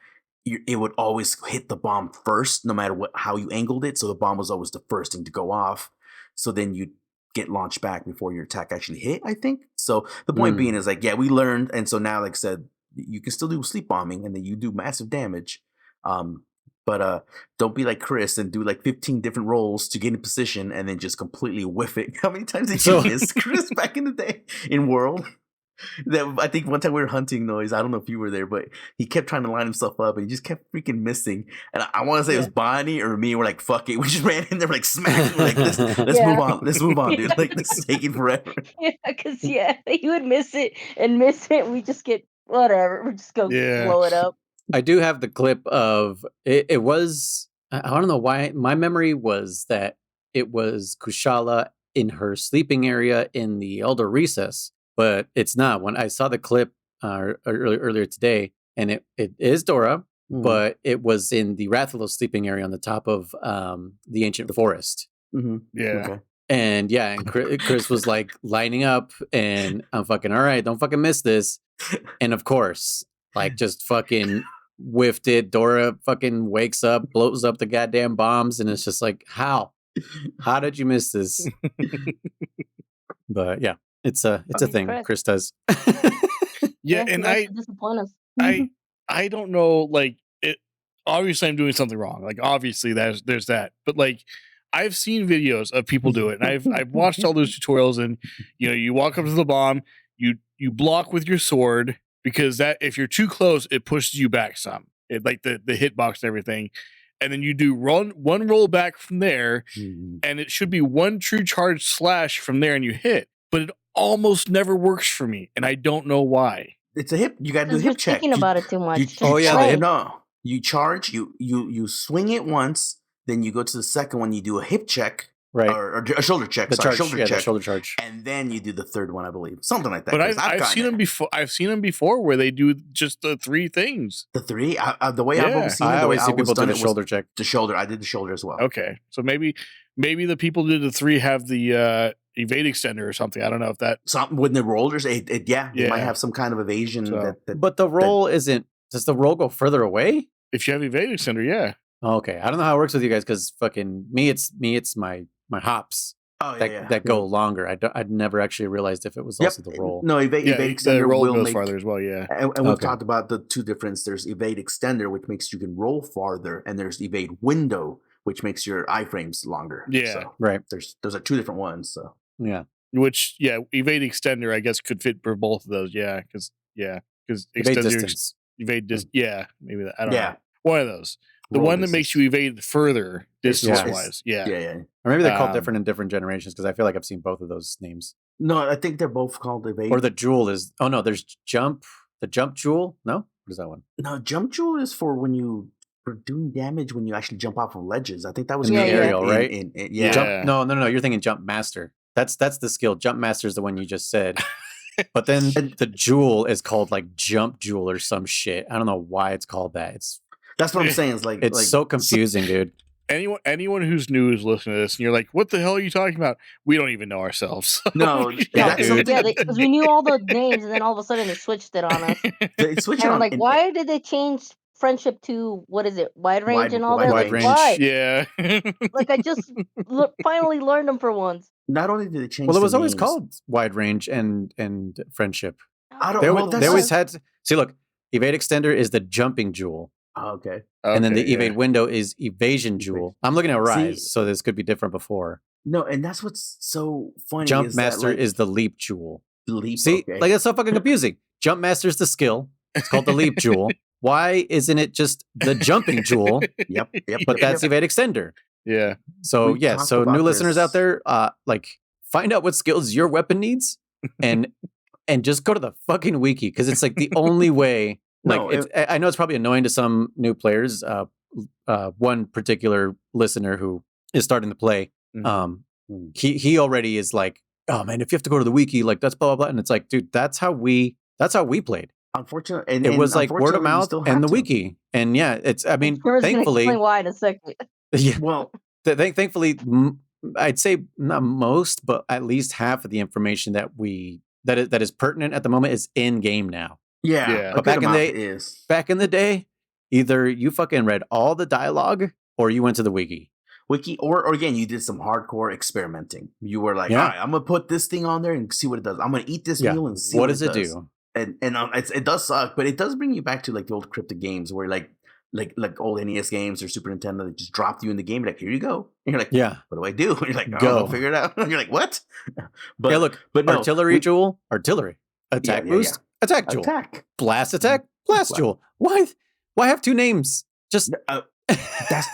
it would always hit the bomb first, no matter how you angled it. So the bomb was always the first thing to go off. So then you get launched back before your attack actually hit, I think. So the point being is like, yeah, we learned, and so now, like I said, you can still do sleep bombing, and then you do massive damage. But don't be like Kriss and do like 15 different rolls to get in position and then just completely whiff it. How many times did you miss Kriss back in the day in World? I think one time we were hunting Noise. I don't know if you were there, but he kept trying to line himself up and he just kept freaking missing. And I want to say it was Bonnie or me. We're like, fuck it. We just ran in there like smack. We're like, let's move on. Let's move on, dude. Like, this is taking forever. Yeah, because you would miss it. We just get whatever. We just go blow it up. I do have the clip of it was, I don't know why, my memory was that it was Kushala in her sleeping area in the Elder Recess, but it's not. When I saw the clip earlier today, and it is Dora, but it was in the Rathalos sleeping area on the top of the ancient forest. Mm-hmm. Yeah. Okay. And Kriss was like lining up, and I'm fucking, all right, don't fucking miss this. And of course, like just fucking whiffed it. Dora fucking wakes up, blows up the goddamn bombs, and it's just like, how did you miss this? But yeah, it's a thing Kriss does. Yeah, and disappoint us. I don't know, like, it obviously I'm doing something wrong. Like, obviously there's that. But like, I've seen videos of people do it, and I've watched all those tutorials, and you walk up to the bomb, you block with your sword, because that if you're too close, it pushes you back some. It, like the hitbox and everything. And then you do one roll back from there, and it should be one true charge slash from there, and you hit. But it almost never works for me, and I don't know why. It's a hip. You got to do a hip check. Thinking about it too much. No. You charge. You swing it once, then you go to the second one. You do a hip check, right, or a shoulder check. The shoulder charge, and then you do the third one, I believe, something like that. But I've seen them before. I've seen them before where they do just the three things. The three. The way I've always seen it, I always see people do the shoulder check. The shoulder. I did the shoulder as well. Okay, so maybe the people who did the three have the evade extender or something. I don't know if that something with the rollers. It might have some kind of evasion. So, but the roll isn't. Does the roll go further away? If you have evade extender, yeah. Okay, I don't know how it works with you guys, because fucking it's my hops that go longer. I'd never actually realized if it was also the roll. No, evade extender roll will goes make farther as well. Yeah, and we've talked about the two difference. There's evade extender, which makes you can roll farther, and there's evade window, which makes your iframes longer. Yeah, so right. Those are two different ones. So yeah, evade extender I guess could fit for both of those. Yeah, because evade distance. Evade maybe that. I don't know. One of those. The one that makes you evade further distance-wise. Yeah. Or maybe they're called different in different generations, because I feel like I've seen both of those names. No, I think they're both called evade. Or the jewel is... Oh, no, there's jump. The jump jewel? No? What is that one? No, jump jewel is for doing damage when you actually jump off of ledges. I think that was in the aerial, right? No, you're thinking jump master. That's the skill. Jump master is the one you just said. But then the jewel is called like jump jewel or some shit. I don't know why it's called that. That's what I'm saying. It's so confusing, dude. Anyone who's new is listening to this, and you're like, "What the hell are you talking about?" We don't even know ourselves. No, because we knew all the names, and then all of a sudden they switched it on us. They switched and on. Like, why did they change friendship to what is it? Wide range and all that. Wide range. Why? Yeah. Like I just finally learned them for once. Not only did they change, well, it was always called wide range and friendship. They always had. See, look, evade extender is the jumping jewel. Oh, okay. And then the evade window is evasion jewel. I'm looking at Rise, so this could be different before. No, and that's what's so funny. Jump master is the leap jewel. Leap. See, like that's so fucking confusing. Jump master is the skill. It's called the leap jewel. Why isn't it just the jumping jewel? Yep. But that's evade extender. Yeah. So so new listeners out there, like find out what skills your weapon needs, and just go to the fucking wiki, because it's like the only way. I know it's probably annoying to some new players. One particular listener who is starting to play, he already is like, oh man, if you have to go to the wiki, like that's blah blah blah, and it's like, dude, that's how we played. Unfortunately, it was like word of mouth and the wiki, and it's. I mean, thankfully, explain why in a second. Yeah, well, thankfully, I'd say not most, but at least half of the information that is pertinent at the moment is in game now. Yeah. But back in the day, either you fucking read all the dialogue or you went to the wiki. Or again, you did some hardcore experimenting. You were like, all right, I'm gonna put this thing on there and see what it does. I'm gonna eat this meal and see what does it do. And it does suck, but it does bring you back to like the old cryptic games where like old NES games or Super Nintendo that just dropped you in the game. Like, here you go. And you're like, what do I do? And you're like, go figure it out. And you're like, what? But artillery jewel, artillery, attack boost, attack jewel, blast attack, blast jewel. Why have two names? Just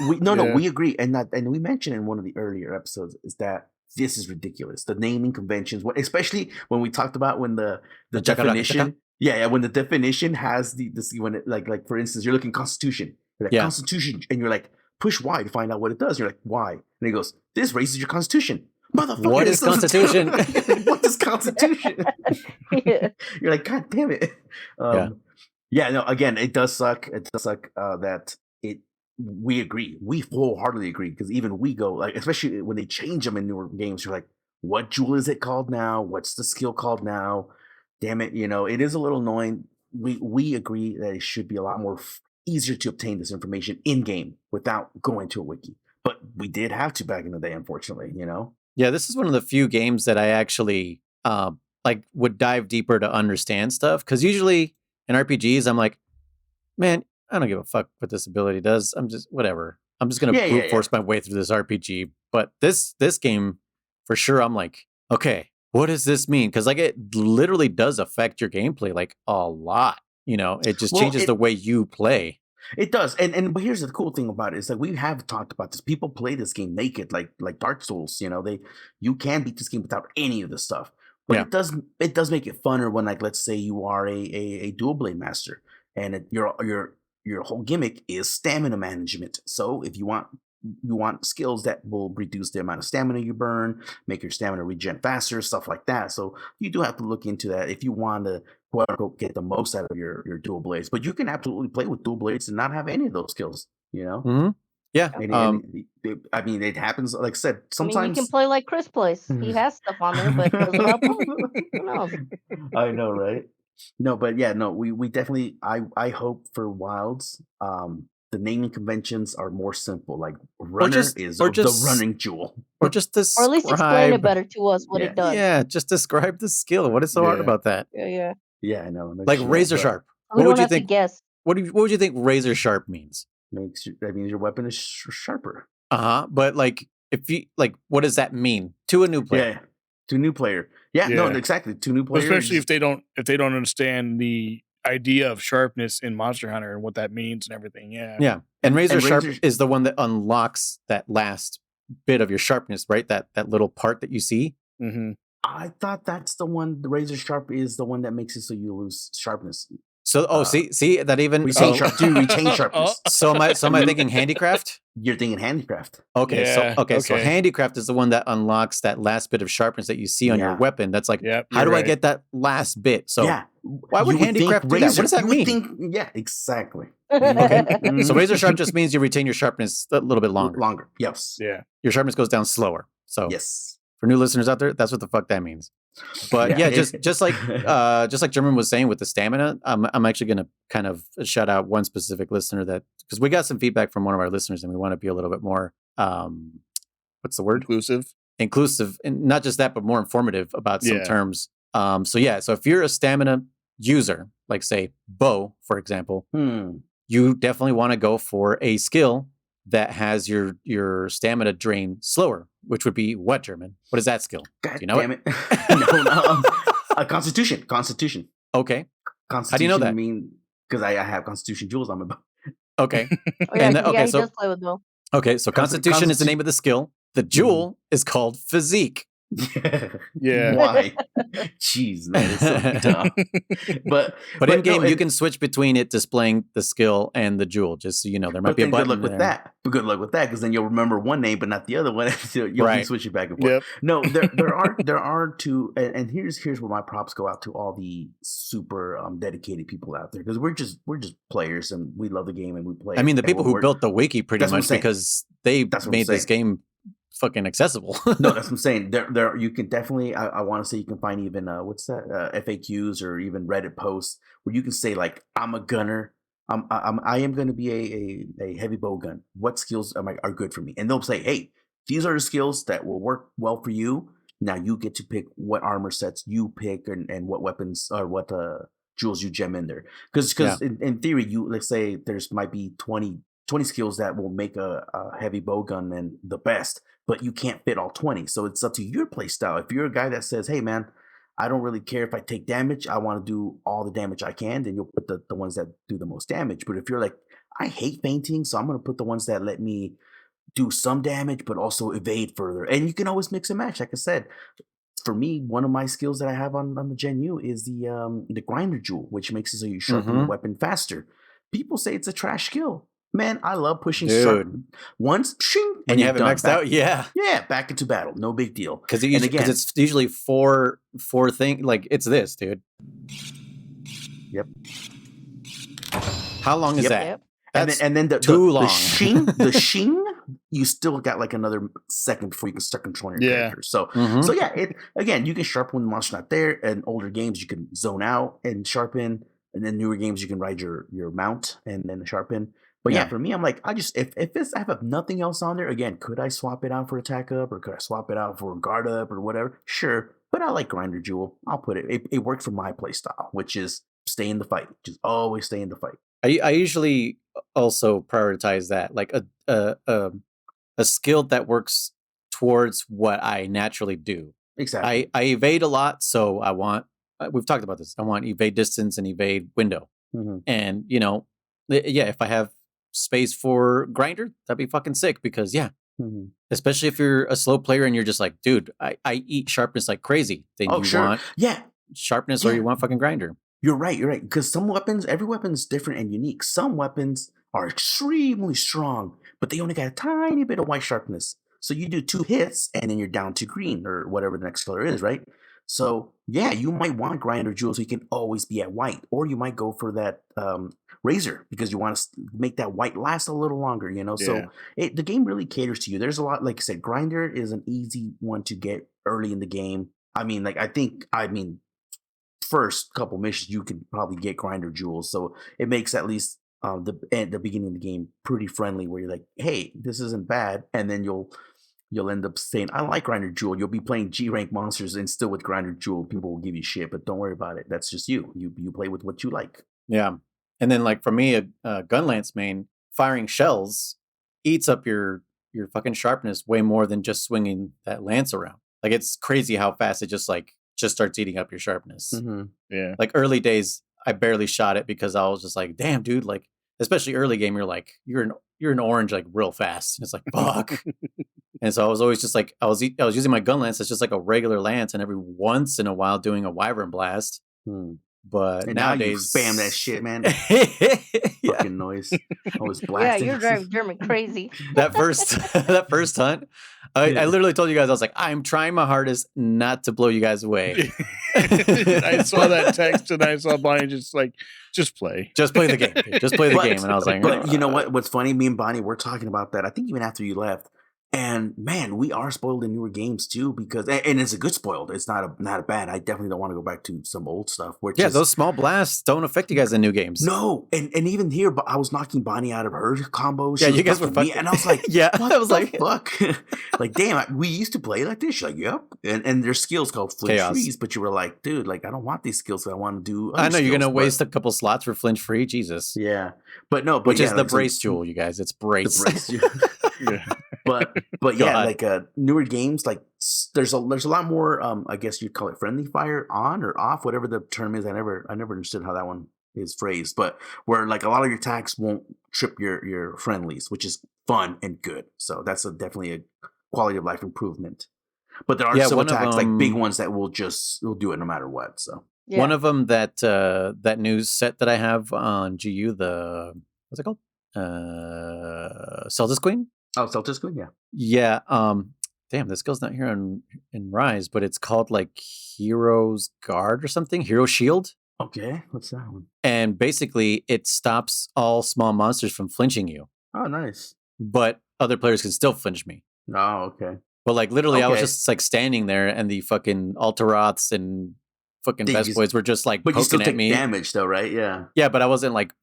we agree, and we mentioned in one of the earlier episodes is that this is ridiculous. The naming conventions, especially when we talked about when the definition, when the definition has the when it like for instance, you're looking Constitution, you're like Constitution, and you're like push Y to find out what it does. You're like, why? And he goes, this raises your constitution. Motherfucker, What is Constitution? What is Constitution? Yeah. You're like, God damn it. Yeah, no, again, it does suck. It does suck that we agree. We wholeheartedly agree, because even we go, like, especially when they change them in newer games, you're like, what jewel is it called now? What's the skill called now? Damn it, it is a little annoying. We agree that it should be a lot more easier to obtain this information in game without going to a wiki. But we did have to back in the day, unfortunately, Yeah, this is one of the few games that I actually would dive deeper to understand stuff. Because usually in RPGs, I'm like, man, I don't give a fuck what this ability does. I'm just whatever. I'm just gonna brute force my way through this RPG. But this game, for sure, I'm like, okay, what does this mean? Because like it literally does affect your gameplay like a lot. It just changes the way you play. It does, but here's the cool thing about it is that we have talked about this. People play this game naked, like Dark Souls. You can beat this game without any of this stuff. But it does make it funner when, like, let's say you are a dual blade master, and your whole gimmick is stamina management. So if you want skills that will reduce the amount of stamina you burn, make your stamina regen faster, stuff like that. So you do have to look into that if you want to quote unquote get the most out of your dual blades. But you can absolutely play with dual blades and not have any of those skills. Mm-hmm. Yeah. I mean, it happens. Like I said, sometimes you can play like Kriss plays. He has stuff on there, but doesn't help him. Who knows? I know, right? No, but yeah, no, we definitely. I hope for Wilds, the naming conventions are more simple. Like runner is the running jewel, or just describe, or at least explain it better to us what it does. Yeah, just describe the skill. What is so hard about that? Yeah, I know. Like razor sharp. What would you think? Guess. What would you think razor sharp means? That means your weapon is sharper. But like, if you what does that mean to a new player? Yeah, to a new player. Yeah, no, exactly. To new players, especially if they don't understand the idea of sharpness in Monster Hunter and what that means and everything. Yeah. And razor sharp is the one that unlocks that last bit of your sharpness, right? That little part that you see. Mm-hmm. I thought that's the one. The razor sharp is the one that makes it so you lose sharpness. So, see that even retain sharpness. So am I thinking handicraft? You're thinking handicraft. Okay, so handicraft is the one that unlocks that last bit of sharpness that you see on your weapon. That's like, how do I get that last bit? So why would handicraft do that? What does that mean? Yeah, exactly. Okay. So razor sharp just means you retain your sharpness a little bit longer. Yes. Yeah. Your sharpness goes down slower. So yes. For new listeners out there, that's what the fuck that means. But just like German was saying with the stamina, I'm actually going to kind of shout out one specific listener because we got some feedback from one of our listeners and we want to be a little bit more, what's the word? Inclusive, and not just that, but more informative about some terms. So if you're a stamina user, like say bow, for example, you definitely want to go for a skill that has your stamina drain slower, which would be what, German? What is that skill? God, you know damn it. Constitution. Okay. Constitution. How do you know that? Because I have Constitution jewels on my bow. Okay. He does play with bow. Okay, so Constitution is the name of the skill. The jewel is called physique. Yeah. Why? Jeez, man, it's so dumb. But in game, you can switch between it displaying the skill and the jewel. Just so you know, there might be a button. Good luck with that. But good luck with that, because then you'll remember one name but not the other one. You'll be switching back and forth. Yep. No, there are two, and here's where my props go out to all the super dedicated people out there, because we're just players and we love the game and we play. I mean, the people who built the wiki pretty much because they made this game fucking accessible. No, that's what I'm saying. There you can definitely. I want to say you can find even FAQs or even Reddit posts where you can say like, I'm a gunner. I am going to be a heavy bow gun. What skills are good for me? And they'll say, hey, these are the skills that will work well for you. Now you get to pick what armor sets you pick and what weapons or what jewels you gem in there. Because in theory, let's say there's might be 20 skills that will make a heavy bow gunman the best, but you can't fit all 20. So it's up to your play style. If you're a guy that says, hey man, I don't really care if I take damage, I want to do all the damage I can, then you'll put the ones that do the most damage. But if you're like, I hate fainting, so I'm going to put the ones that let me do some damage, but also evade further. And you can always mix and match. Like I said, for me, one of my skills that I have on the Gen U is the grinder jewel, which makes it so you sharpen the weapon faster. People say it's a trash skill. Man, I love pushing start once, shing, and you have it done. maxed out. Yeah, back into battle, no big deal. Because it's usually four thing. Like it's this, dude. Yep. How long is that? Yep. That's and then too long. The shing, you still got like another second before you can start controlling your character. So again, you can sharpen when the monster's not there. And older games, you can zone out and sharpen. And then newer games, you can ride your mount and then sharpen. But yeah, for me, I'm like, I just if I have nothing else on there, again, could I swap it out for attack up or could I swap it out for guard up or whatever? Sure, but I like Grinder Jewel. I'll put it. It worked for my play style, which is stay in the fight. Just always stay in the fight. I usually also prioritize that, like a skill that works towards what I naturally do. Exactly. I evade a lot, so I want. We've talked about this. I want evade distance and evade window, and if I have space for grinder, that'd be fucking sick. Because especially if you're a slow player and you're just like, dude, I eat sharpness like crazy. Then want sharpness or you want fucking grinder. You're right. Because some weapons, every weapon is different and unique. Some weapons are extremely strong, but they only got a tiny bit of white sharpness. So you do 2 hits and then you're down to green or whatever the next color is, right? So yeah, you might want Grinder Jewel so you can always be at white, or you might go for that razor because you want to make that white last a little longer, So the game really caters to you. There's a lot, like I said, Grinder is an easy one to get early in the game. I mean, first couple missions you can probably get Grinder Jewels, so it makes at least the beginning of the game pretty friendly, where you're like, hey, this isn't bad, and then you'll end up saying, I like Grinder Jewel. You'll be playing G rank monsters and still with Grinder Jewel, people will give you shit, but don't worry about it. That's just you. You play with what you like. Yeah, and then like for me, a gun lance main, firing shells eats up your fucking sharpness way more than just swinging that lance around. Like it's crazy how fast it just starts eating up your sharpness. Yeah. Like early days, I barely shot it because I was just like, damn, dude, like, especially early game, you're like, you're an orange, like real fast. And it's like, fuck. And so I was always just like, I was using my gun lance as just like a regular lance and every once in a while doing a wyvern blast. But and nowadays, now you spam that shit, man. Fucking noise. Always blasting. Yeah, you're driving German crazy. that first hunt, I literally told you guys, I was like, I'm trying my hardest not to blow you guys away. I saw that text and I saw Bonnie just like, just play the game. Dude. Just play the game. And I was like, but you know what? What's funny? Me and Bonnie were talking about that. I think even after you left. And man, we are spoiled in newer games too, because and it's a good spoiled. It's not a bad. I definitely don't want to go back to some old stuff. Those small blasts don't affect you guys in new games. No, and even here, but I was knocking Bonnie out of her combos. Yeah, you guys were fucking me, and I was like, yeah, what I was like, fuck, like damn, we used to play like this. She's like, yep, and there's skills called flinch freeze, but you were like, dude, like I don't want these skills. I want to do. I know you're gonna waste a couple slots for flinch free. Jesus. Yeah, but no, which is the brace jewel, you guys. It's brace. Yeah. But yeah, like newer games, like there's a lot more. I guess you'd call it friendly fire on or off, whatever the term is. I never understood how that one is phrased, but where like a lot of your attacks won't trip your friendlies, which is fun and good. So that's definitely a quality of life improvement. But there are some attacks like big ones that will do it no matter what. So one of them that new set that I have on GU, the what's it called? Celtis Queen. Oh, Celtis Queen, yeah. Yeah. Damn, this skill's not here in Rise, but it's called like Hero's Guard or something. Hero Shield. Okay, what's that one? And basically, it stops all small monsters from flinching you. Oh, nice. But other players can still flinch me. Oh, okay. But like literally, I was just like standing there, and the fucking Alteroths and fucking Best Boys were just like poking you still at take me. Damage though, right? Yeah. Yeah, but I wasn't like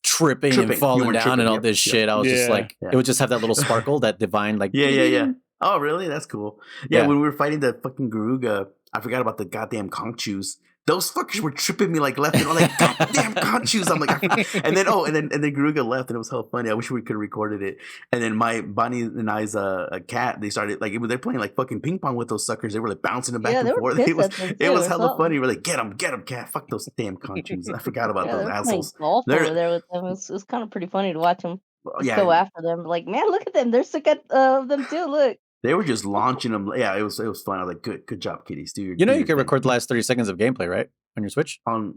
tripping and falling down and all this shit. I was just like, it would just have that little sparkle, that divine like. Yeah. Oh, really? That's cool. Yeah, when we were fighting the fucking Garuga, I forgot about the goddamn conch chews. Those fuckers were tripping me like left and right, like goddamn conch chews. I'm like, and then Garuga left, and it was hell funny. I wish we could have recorded it. And then my Bonnie and I's a cat. They started like they're playing like fucking ping pong with those suckers. They were like bouncing them back and forth. It was hella funny. We're like, get them, cat. Fuck those damn conch chews. I forgot about those assholes. Golf over there with them. It was kind of pretty funny to watch them go after them. Like, man, look at them. They're sick of them too. Look. They were just launching them. Yeah, it was fun. I was like, good job, kitties. You can record the last 30 seconds of gameplay, right? On your Switch? Oh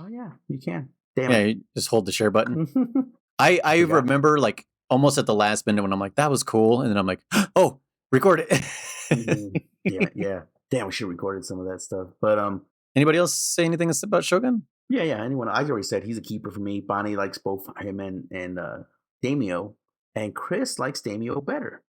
yeah, you can. Damn it. You just hold the share button. I Forgot. remember like almost at the last minute when I'm like, that was cool. And then I'm like, oh, record it. Yeah. Damn, we should have recorded some of that stuff. But Anybody else say anything about Shogun? yeah. Anyone? I already said he's a keeper for me. Bonnie likes both him and Damio, and Kriss likes Damio better.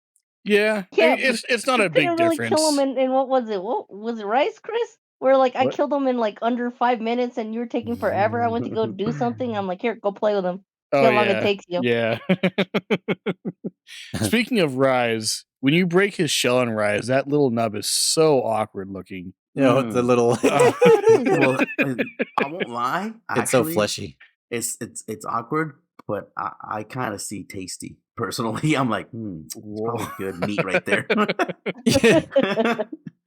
Yeah, Yeah, it's not a big Couldn't really difference. kill him in what was it? What was it, Rice, Chris? Where like I What? killed him in like under 5 minutes, and you were taking forever. I went to go do something. I'm like, here, go play with him. See Oh how long it yeah, takes you. yeah. Speaking of Rise, when you break his shell on Rise, that little nub is so awkward looking. You know, the little. Well, I won't lie. It's so Actually, fleshy. It's awkward, but I kind of see tasty. Personally, I'm like, it's probably good meat right there.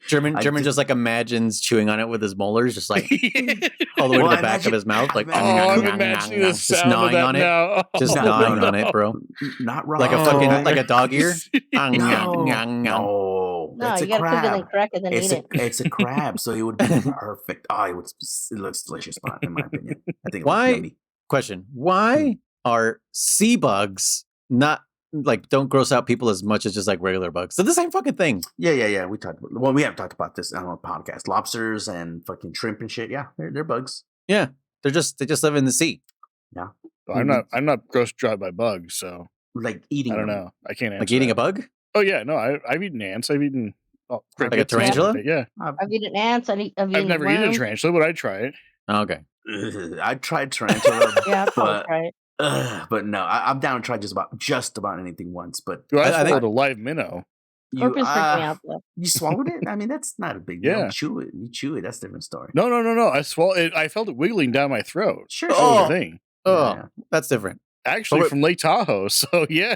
German just like imagines chewing on it with his molars, just like all the way to the back of his mouth, like I'm imagining the just sound of gnawing that on it, now. just No, gnawing no. on it, bro, Not raw. like a fucking like a dog ear. No, No, that's you a gotta cook it crab. and crack it, then eat it. It's a crab, so it would be perfect. Oh, it looks delicious, in my opinion. I think it Why? looks yummy. Question: why are sea bugs not like don't gross out people as much as just like regular bugs? They're the same fucking thing. Yeah. We haven't talked about this on our podcast. Lobsters and fucking shrimp and shit. Yeah, they're bugs. Yeah, they just live in the sea. Yeah, I'm not grossed out by bugs, so like eating. I don't them. know. I can't answer Like eating that. a bug. Oh yeah, no, I've eaten ants. I've eaten Like a crickets and stuff tarantula? like that, yeah, I've eaten ants. I've I've eaten never eaten a worms. tarantula, but I'd try it. Oh, okay. I tried tarantula, Yeah, I'll probably but try it. but no, I'm down to try just about anything once. But Dude, I I think- swallowed a live minnow. Scorpions freak me out though. You swallowed it? I mean, that's not a big deal. Yeah. You chew it. That's a different story. No. I swallowed it. I felt it wiggling down my throat. Sure. That Oh. was the thing. Oh, Yeah. that's different. Actually, wait. from Lake Tahoe. So yeah.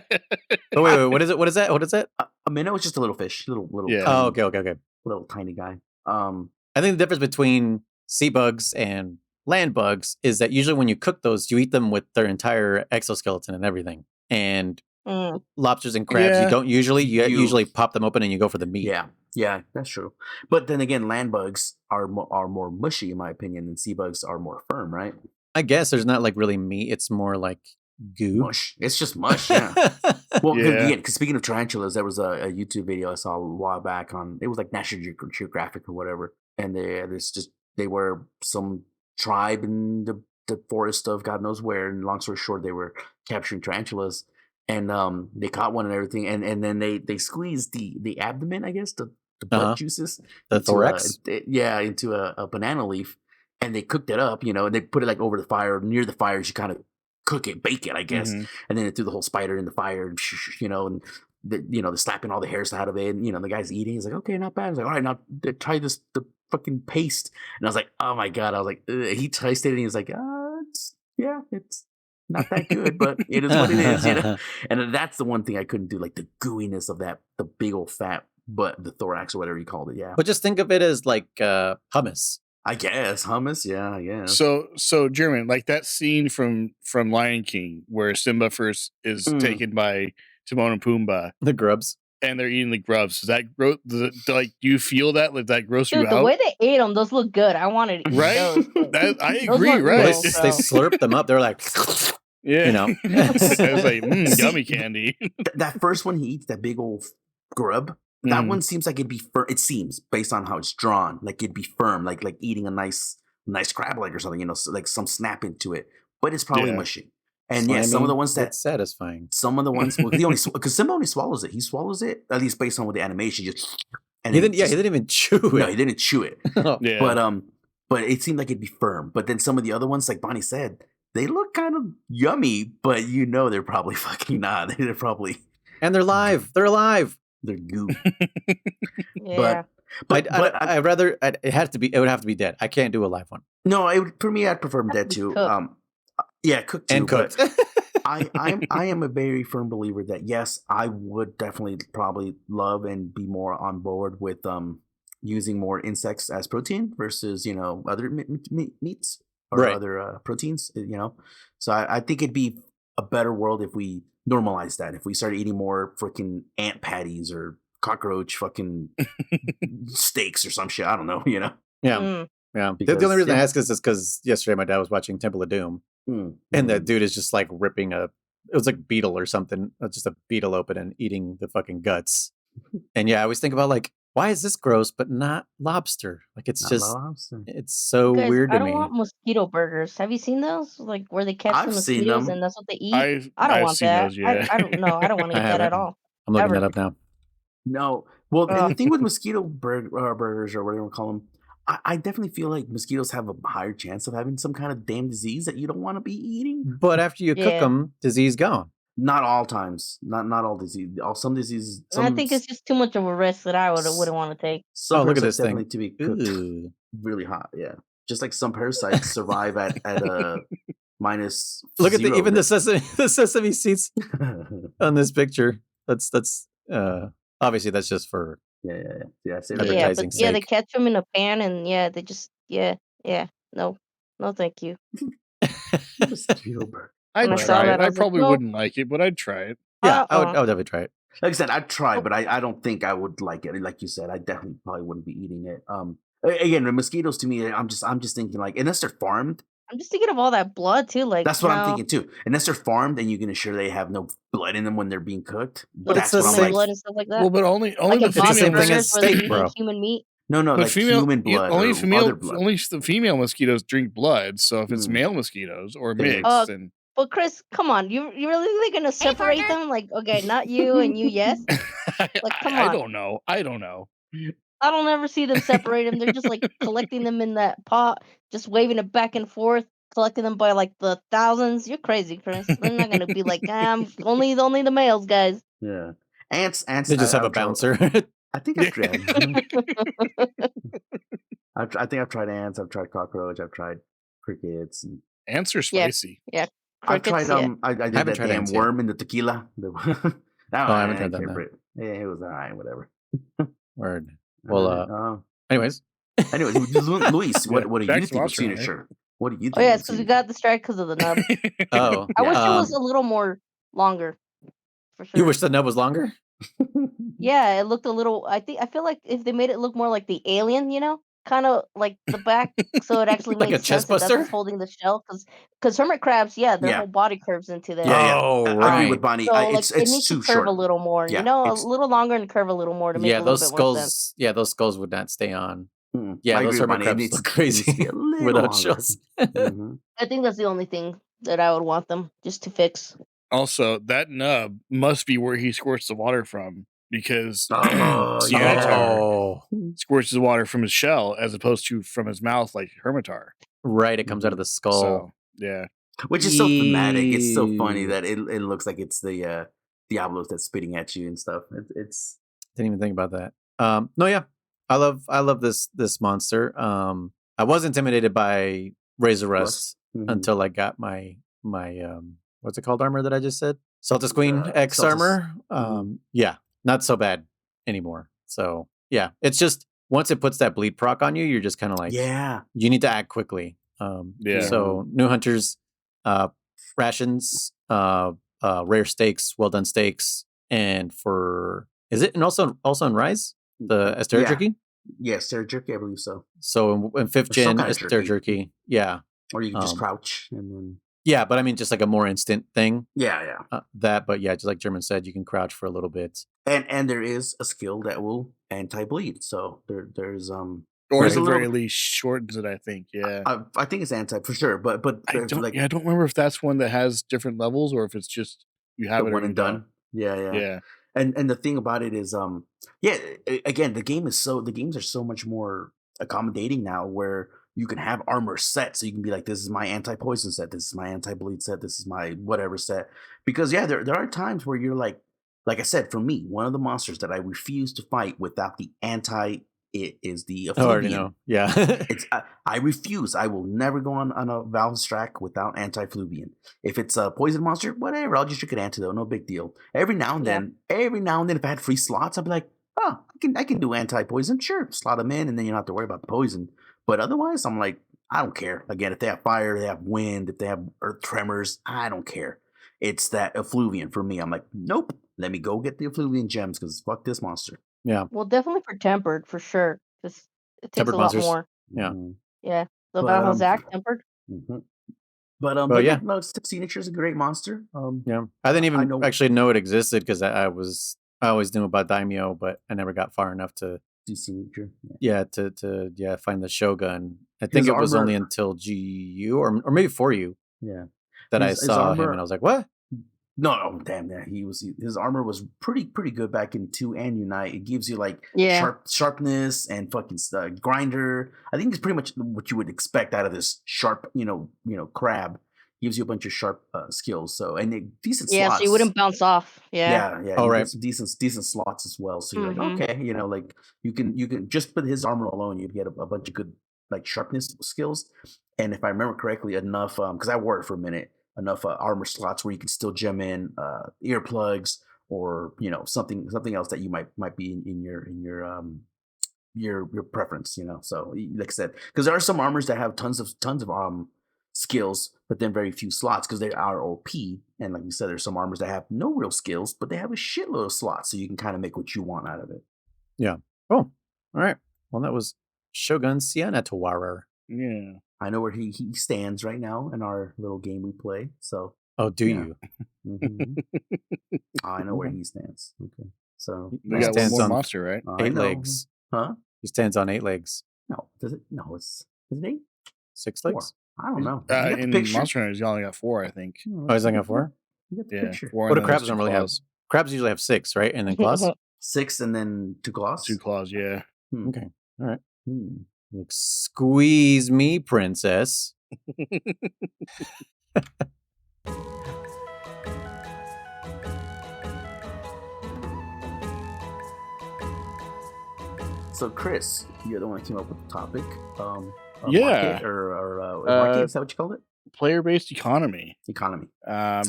Oh wait, what is it? What is that? What is that? A minnow is just a little fish, little Yeah. Oh, tiny, okay. little tiny guy. I think the difference between sea bugs and land bugs is that usually when you cook those, you eat them with their entire exoskeleton and everything. And Mm. lobsters and crabs, Yeah. you don't usually. You You- usually pop them open and you go for the meat. Yeah, that's true. But then again, land bugs are more mushy, in my opinion, and sea bugs are more firm, right? I guess there's not like really meat. It's more like goo. Mush. It's just mush. Yeah. Well, Yeah. because speaking of tarantulas, there was a YouTube video I saw a while back on. It was like National Geographic or whatever, and they were some tribe in the forest of God knows where. And long story short, they were capturing tarantulas, and they caught one and everything, and then they squeezed the abdomen, I guess, the blood Uh-huh. juices, The into thorax. into a banana leaf, and they cooked it up, and they put it like over the fire, near the fire, as you kind of cook it, bake it, I guess. Mhm. And then they threw the whole spider in the fire, and and they're slapping all the hairs out of it. And, the guy's eating. He's like, okay, not bad. He's like, all right, now try the fucking paste. And I was like, oh my God. I was like, ugh. He tasted it and he was like, it's not that good, but it is what it is, And that's the one thing I couldn't do, like the gooiness of the big old fat, but the thorax or whatever you called it. Yeah. But just think of it as like hummus. I guess hummus. Yeah. Yeah. So German, like that scene from Lion King where Simba first is taken by Timon and Pumbaa, The grubs. and they're eating the grubs. Does that do you feel that? Like that gross you Dude, the out? way they ate them, those look good. I wanted to eat Right? those. That, I Those agree, look right? They, real, they so. slurp them up. They're like, Yeah. you know. I was like, yummy candy. That first one he eats, that big old grub. That Mm. one seems like it'd be firm. It seems based on how it's drawn, like it'd be firm, like eating a nice crab leg or something. So like some snap into it, but it's probably Yeah. mushy. And yeah, some of the ones that's satisfying. some of the ones because Simba only swallows it. He swallows it, at least based on what the animation just. And He then didn't. Yeah, he didn't even chew it. No, he didn't chew it. Yeah. But it seemed like it'd be firm. But then some of the other ones, like Bonnie said, they look kind of yummy, but they're probably fucking not. They're probably And they're live. They're alive. they're goo. Yeah. I'd rather. It has to be. It would have to be dead. I can't do a live one. No, for me, I'd prefer them dead too. Cooked. Yeah, cooked too. And cooked. But I am a very firm believer that yes, I would definitely probably love and be more on board with using more insects as protein versus other meats or Right. other proteins. So I think it'd be a better world if we normalize that. If we started eating more freaking ant patties or cockroach fucking steaks or some shit. I don't know. Yeah. Mm. Yeah. The Because, only reason I yeah. ask this is because yesterday my dad was watching Temple of Doom, and that dude is just like ripping a it was like beetle or something. Just a beetle open and eating the fucking guts. And yeah, I always think about like, why is this gross but not lobster? Like it's Not just lobster. it's so Guys, weird I to don't me. want mosquito burgers. Have you seen those? Like where they catch the I've seen mosquitoes them. and that's what they eat. I don't I've want seen that. those. Yeah. I don't know. I don't want to I eat that at haven't. all. I'm looking Ever. that up now. No. Well, and the Ugh. thing with mosquito burgers or whatever you want to call them, I definitely feel like mosquitoes have a higher chance of having some kind of damn disease that you don't want to be eating. But after you cook Yeah. them, disease gone. Not all times. Not all disease. Some diseases. And I think it's just too much of a risk that I wouldn't want to take. Some Oh, look at parasites this thing. definitely to be cooked Ooh. really hot. Yeah, just like some parasites survive at minus. Look at zero. even the sesame seeds on this picture. That's obviously that's just for yeah. Yeah, advertising but yeah, they sake. catch them in a pan and yeah, they just no, thank you. Mosquito burger. When I I'd saw try that, it. I I was like, probably no. wouldn't like it, but I'd try it. Yeah, I would Uh-uh. definitely try it. Like I said, I'd try, Oh. but I don't think I would like it. Like you said, I definitely probably wouldn't be eating it. Again, the mosquitoes to me, I'm just thinking like unless they're farmed. I'm just thinking of all that blood too. Like That's what I'm no. thinking too. Unless they're farmed, and you can assure they have no blood in them when they're being cooked. But it's That's the what I'm same- like. blood and stuff like that. Well, but only Like the in It's the Bob's same female. thing as Burgers where they steak, eat bro. human meat. No, But like human blood only or other blood. the female mosquitoes drink blood. So if it's Mm. male mosquitoes or Then mixed, Oh, then But Chris, come on, you really think they're gonna separate burger. them? Like, okay, not you and you, yes. Like, come I on. don't know. I don't know. I don't ever see them separate them. They're just like collecting them in that pot, just waving it back and forth, collecting them by like the thousands. You're crazy, Chris. They're not gonna be like, only the males, guys. Yeah, ants. They just have I a would try- bouncer. I think I've tried. I think I've tried ants. I've tried cockroach. I've tried crickets. And Ants are Yeah. spicy. I've Crickets, tried yeah. I did haven't that tried damn ants yet. worm in the tequila. I haven't tried that, care no. for it. Yeah, it was alright. Whatever. Word. Well, anyways. Anyways, Luis, what do Back you to think of Monster Scenic Hunter. Shirt? What do you think? Oh yeah, of it's because we Scenic got distracted because of the nub. Oh, I wish it yeah. was a little more longer. For sure. You wish the nub was longer? Shirt? Yeah, it looked a little. I feel like if they made it look more like the alien, kind of like the back, so it actually Like made a sense chest that that's buster? what's holding the shell. Because hermit crabs, their Yeah. whole body curves into there. Yeah. Oh, I agree right. with Bonnie. So like It's it needs too to curve short. a little more. Yeah, a it's- little longer and curve a little more to make Yeah, a little those bit more sense. skulls. Yeah, those skulls would not stay on. Mm, Yeah, I those agree with hermit Bonnie. It crabs needs- look it needs to crazy be a little without longer. shells. Mhm. I think that's the only thing that I would want them just to fix. Also, that nub must be where he squirts the water from because Oh, Ciatar Oh, squirts the water from his shell as opposed to from his mouth like Hermitar. right. It comes out of the skull. So yeah, Which is so thematic. It's so funny Ew. that it looks like it's the Diablos that's spitting at you and stuff. It's Didn't even think about that. No, yeah. I love this monster. I was intimidated by Razor Rust Mhm. until I got my what's it called armor that I just said? Celtis Queen X Celtis. armor. Yeah, not so bad anymore. So yeah, it's just once it puts that bleed proc on you, you're just kind of like, yeah. you need to act quickly. Yeah. So new hunters, rations, rare steaks, well done steaks, and and also in Rise the Estera Yeah. jerky. Yes, Sarah Jerky, I believe so. So in fifth Or some gen kind of Estera jerky. jerky, yeah, Or you can just Um, crouch and then yeah, but I mean just like a more instant thing. yeah. But yeah, just like German said, you can crouch for a little bit. And there is a skill that will anti-bleed. So there's or There's at a the little- very least shortens it. I think. Yeah. I think it's anti for sure, but I there's don't. like I don't remember if that's one that has different levels or if it's just you have the it or one you and don't. done. Yeah. Yeah. And the thing about it is again the games are so much more accommodating now where you can have armor set so you can be like, this is my anti-poison set, this is my anti-bleed set, this is my whatever set, because there are times where you're like I said, for me, one of the monsters that I refuse to fight without the anti it is the I already Effluvian. know. Yeah. It's I refuse. I will never go on a Valstrack without anti-fluvian. If it's a poison monster, whatever, I'll just drink an antidote. No big deal. Every now and then, if I had free slots, I'd be like, oh, I can do anti-poison. Sure, slot them in, and then you don't have to worry about the poison. But otherwise, I'm like, I don't care. Again, if they have fire, they have wind, if they have earth tremors, I don't care. It's that effluvian for me. I'm like, nope. Let me go get the effluvian gems because fuck this monster. Yeah. Well, definitely for tempered for sure. Because it takes Tempered a lot monsters. more. Yeah. Mhm. Yeah. The But, Valhalla tempered. Mhm. But yeah, yeah, no, Signature is a great monster. yeah. I didn't I even know actually know it existed because I always knew about Daimyo, but I never got far enough to Signature. Yeah. find the Shogun. I think His it was only armor, until GU or maybe 4U yeah. that I His saw him and I armor. was like, what? No, oh, damn, yeah, his armor was pretty good back in 2 and Unite. It gives you like Yeah. sharpness and fucking grinder. I think it's pretty much what you would expect out of this sharp, crab. Gives you a bunch of sharp skills. So decent Yeah, so you slots. wouldn't bounce off. Yeah. Yeah, Oh, you right. get some decent slots as well. So you're like, Mhm. okay, like you can just with his armor alone, you'd get a bunch of good like sharpness skills. And if I remember correctly, enough because I wore it for a minute, enough armor slots where you can still gem in earplugs or something else that you might be in your preference. So like I said, because there are some armors that have tons of skills, but then very few slots because they are OP. And like we said, there's some armors that have no real skills, but they have a shitload of slots, so you can kind of make what you want out of it. Yeah. Oh, all right. Well, that was Shogun Sienna Tawarer. Yeah. I know where he stands right now in our little game we play. So Oh, do yeah. you? I know where he stands. Okay. So We He got one stands more on monster, right? I 8 know. legs. Huh? He stands on 8 legs. No, does it? No, is it 8? 6 4. legs? I don't know. You got the In picture? Monster Hunters, you only got 4, I think. Oh, he's only got 4? You got the Yeah, picture. 4. What and do then crabs there's don't 2 really have? claws. Crabs usually have 6, right? And then claws? 6 and then 2 claws. 2 claws, yeah. Okay. All right. Look, squeeze me, princess. So, Kriss, you're the one that came up with the topic. Yeah. Market or market, is that what you called it? Player-based economy. Economy.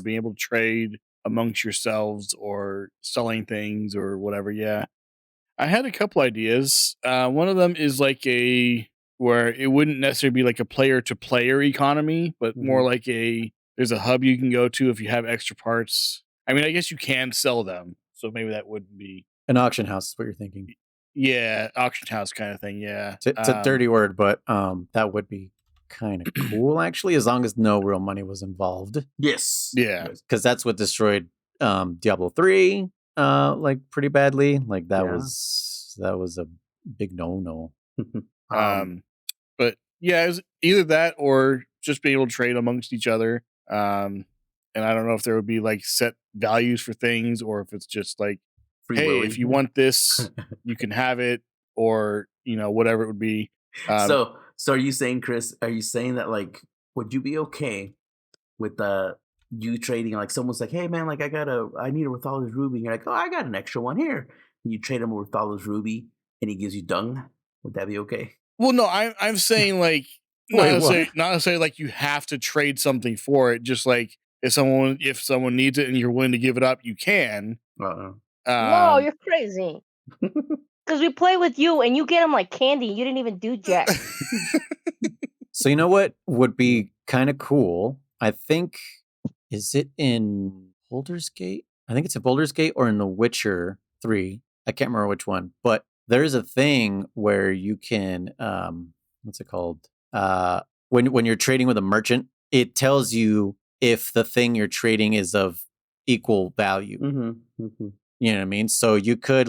Being able to trade amongst yourselves or selling things or whatever. Yeah. I had a couple ideas. One of them is like where it wouldn't necessarily be like a player-to-player economy, but more like there's a hub you can go to if you have extra parts. I mean, I guess you can sell them, so maybe that wouldn't be. An auction house is what you're thinking. Yeah, auction house kind of thing. Yeah, It's a dirty word, but that would be kind of cool, actually, as long as no real money was involved. Yes. Yeah. Because that's what destroyed Diablo 3 like pretty badly. Like that was a big no. But yeah, it was either that or just being able to trade amongst each other. And I don't know if there would be like set values for things or if it's just like, Free hey, willy. if you want this, you can have it, or whatever it would be. So are you saying, Kriss? Are you saying that like, would you be okay with you trading? Like, someone's like, hey man, like I need a Rothal's ruby. And you're like, oh, I got an extra one here. And you trade him a Rothal's ruby, and he gives you dung. Would that be okay? Well, no, I'm saying like not necessarily like you have to trade something for it. Just like if someone needs it and you're willing to give it up, you can. No, you're crazy. Because we play with you and you get them like candy. You didn't even do jack. So you know what would be kind of cool? I think, is it in Baldur's Gate? I think it's in Baldur's Gate or in The Witcher 3. I can't remember which one. But there's a thing where you can, what's it called? When you're trading with a merchant, it tells you if the thing you're trading is of equal value. You know what I mean? So you could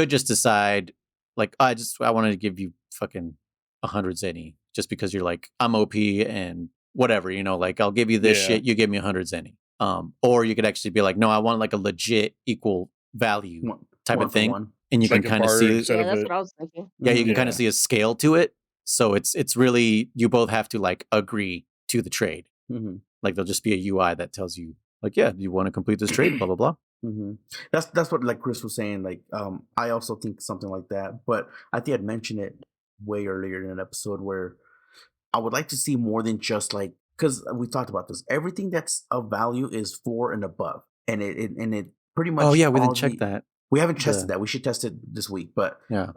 just decide, like, I wanted to give you fucking 100 zenny just because you're like, I'm OP and whatever, like I'll give you this shit, you give me 100 zenny. Or you could actually be like, no, I want like a legit equal value type of thing. And you like can kind of see. Yeah, that's what I was thinking. Yeah, you can kind of see a scale to it. So it's really, you both have to like agree to the trade. Like there'll just be a UI that tells you like, yeah, you want to complete this trade, blah, blah, blah. That's what like Kriss was saying. Like, I also think something like that, but I think I'd mentioned it way earlier in an episode where I would like to see more than just like, because we talked about this. Everything that's of value is 4 and above, and it pretty much. Oh yeah, we didn't check that. We haven't tested that. We should test it this week. But yeah.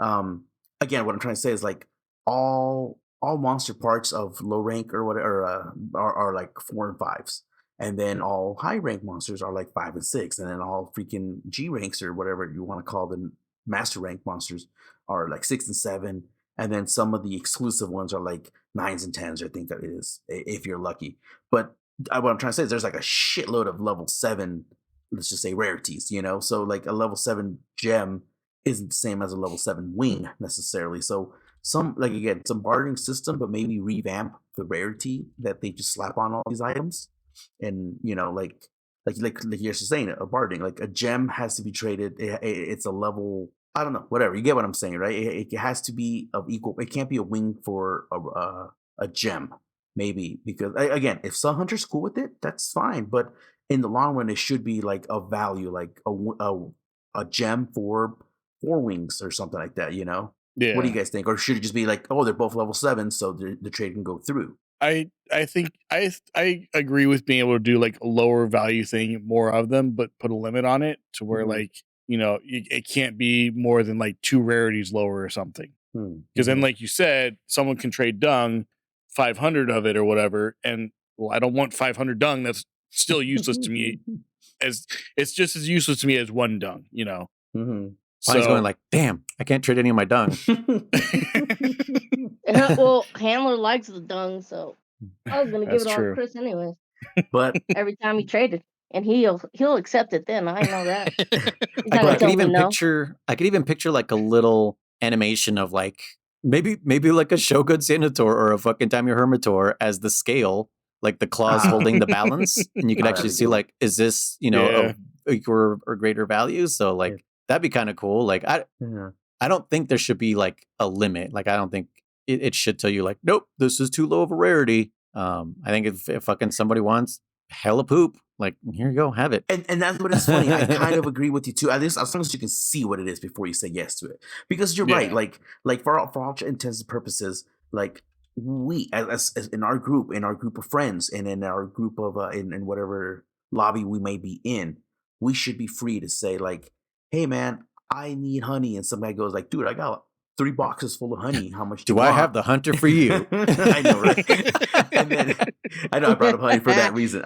Again, what I'm trying to say is like all monster parts of low rank or whatever are like 4 and 5s. And then all high rank monsters are like 5 and 6. And then all freaking G ranks or whatever you want to call them, master rank monsters are like 6 and 7. And then some of the exclusive ones are like 9s and 10s, I think that it is, if you're lucky. But what I'm trying to say is there's like a shitload of level 7, let's just say rarities, So like a level 7 gem isn't the same as a level 7 wing necessarily. So some bartering system, but maybe revamp the rarity that they just slap on all these items. And like you're saying, a barding, like a gem has to be traded. It's a level, I don't know, whatever. You get what I'm saying, right? It has to be of equal. It can't be a wing for a gem, maybe, because again, if Sun Hunter's cool with it, that's fine. But in the long run, it should be like a value, like a gem for 4 wings or something like that. Yeah. What do you guys think? Or should it just be like, oh, they're both level 7, so the trade can go through? I think I agree with being able to do like a lower value thing, more of them, but put a limit on it to where like, it can't be more than like 2 rarities lower or something. Because then, like you said, someone can trade dung, 500 of it or whatever, and I don't want 500 dung. That's still useless to me. As it's just as useless to me as 1 dung. So he's going like, damn, I can't trade any of my dung. Well, Handler likes the dung, so I was gonna give it all to Kriss anyway. But every time he traded, and he'll accept it. Then I know that. I could even picture like a little animation of like maybe like a Shogun Senator or a fucking Daimyo Hermitor as the scale, like the claws holding the balance, and you can actually see like, is this of equal or greater value? So like that'd be kind of cool. Like I don't think there should be like a limit. Like I don't think it should tell you like, nope, this is too low of a rarity. I think if fucking somebody wants hella poop, like, here you go, have it. And that's what is funny. I kind of agree with you too. At least as long as you can see what it is before you say yes to it, because you're right. Like for all intents and purposes, like we as in our group of friends, and in our group of in whatever lobby we may be in, we should be free to say like, hey man, I need honey, and somebody goes like, dude, I got 3 boxes full of honey. How much do you want? Have the hunter for you? I know, right? And then I brought up honey for that reason.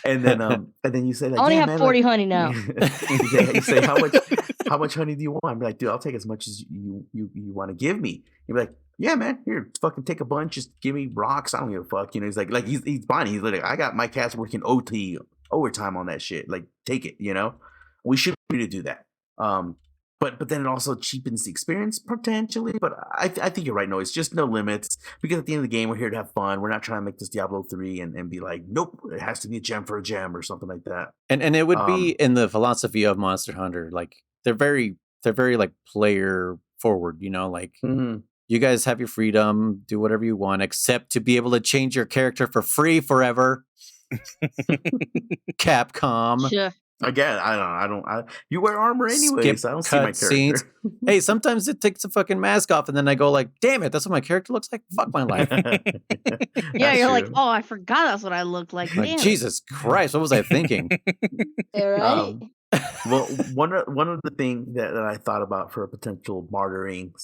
And then you say like, I only have 40 honey now. You say how much honey do you want? I'm like, dude, I'll take as much as you want to give me. You're like, yeah, man, here, fucking take a bunch. Just give me rocks. I don't give a fuck. He's like he's fine. He's like, I got my cats working overtime on that shit. Like, take it. We should be able to do that. But then it also cheapens the experience potentially. But I think you're right. No, it's just no limits, because at the end of the game, we're here to have fun. We're not trying to make this Diablo 3 and be like, nope, it has to be a gem for a gem or something like that. And it would be in the philosophy of Monster Hunter. Like they're very like player forward. Like you guys have your freedom, do whatever you want, except to be able to change your character for free forever. Capcom. Sure. Again, you wear armor anyway, so I don't see my character. Scenes. Hey, sometimes it takes a fucking mask off, and then I go like, damn it, that's what my character looks like? Fuck my life. Yeah, you're like, oh, I forgot that's what I look like. Like, Jesus Christ, what was I thinking? Right. Well, one of the things that I thought about for a potential bartering /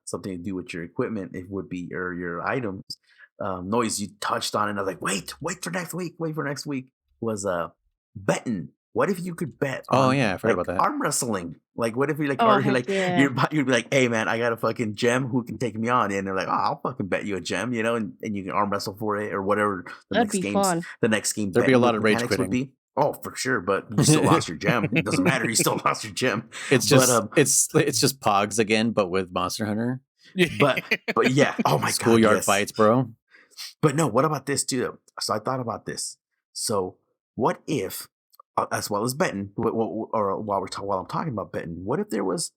something to do with your equipment, it would be your items. Noise, you touched on it, and I was like, wait for next week, was betting. What if you could bet? Oh yeah, I forgot about that. Arm wrestling. Like, what if you're like, you'd be like, hey man, I got a fucking gem. Who can take me on? And they're like, oh, I'll fucking bet you a gem, and you can arm wrestle for it or whatever. That'd be fun. The next game, there'd be a lot of rage quitting. Oh, for sure, but you still lost your gem. It doesn't matter. You still lost your gem. It's just it's just Pogs again, but with Monster Hunter. But yeah. Oh my god. Schoolyard fights, bro. But no, what about this too? So I thought about this. So what if, as well as betting, or while I'm talking about betting, what if there was,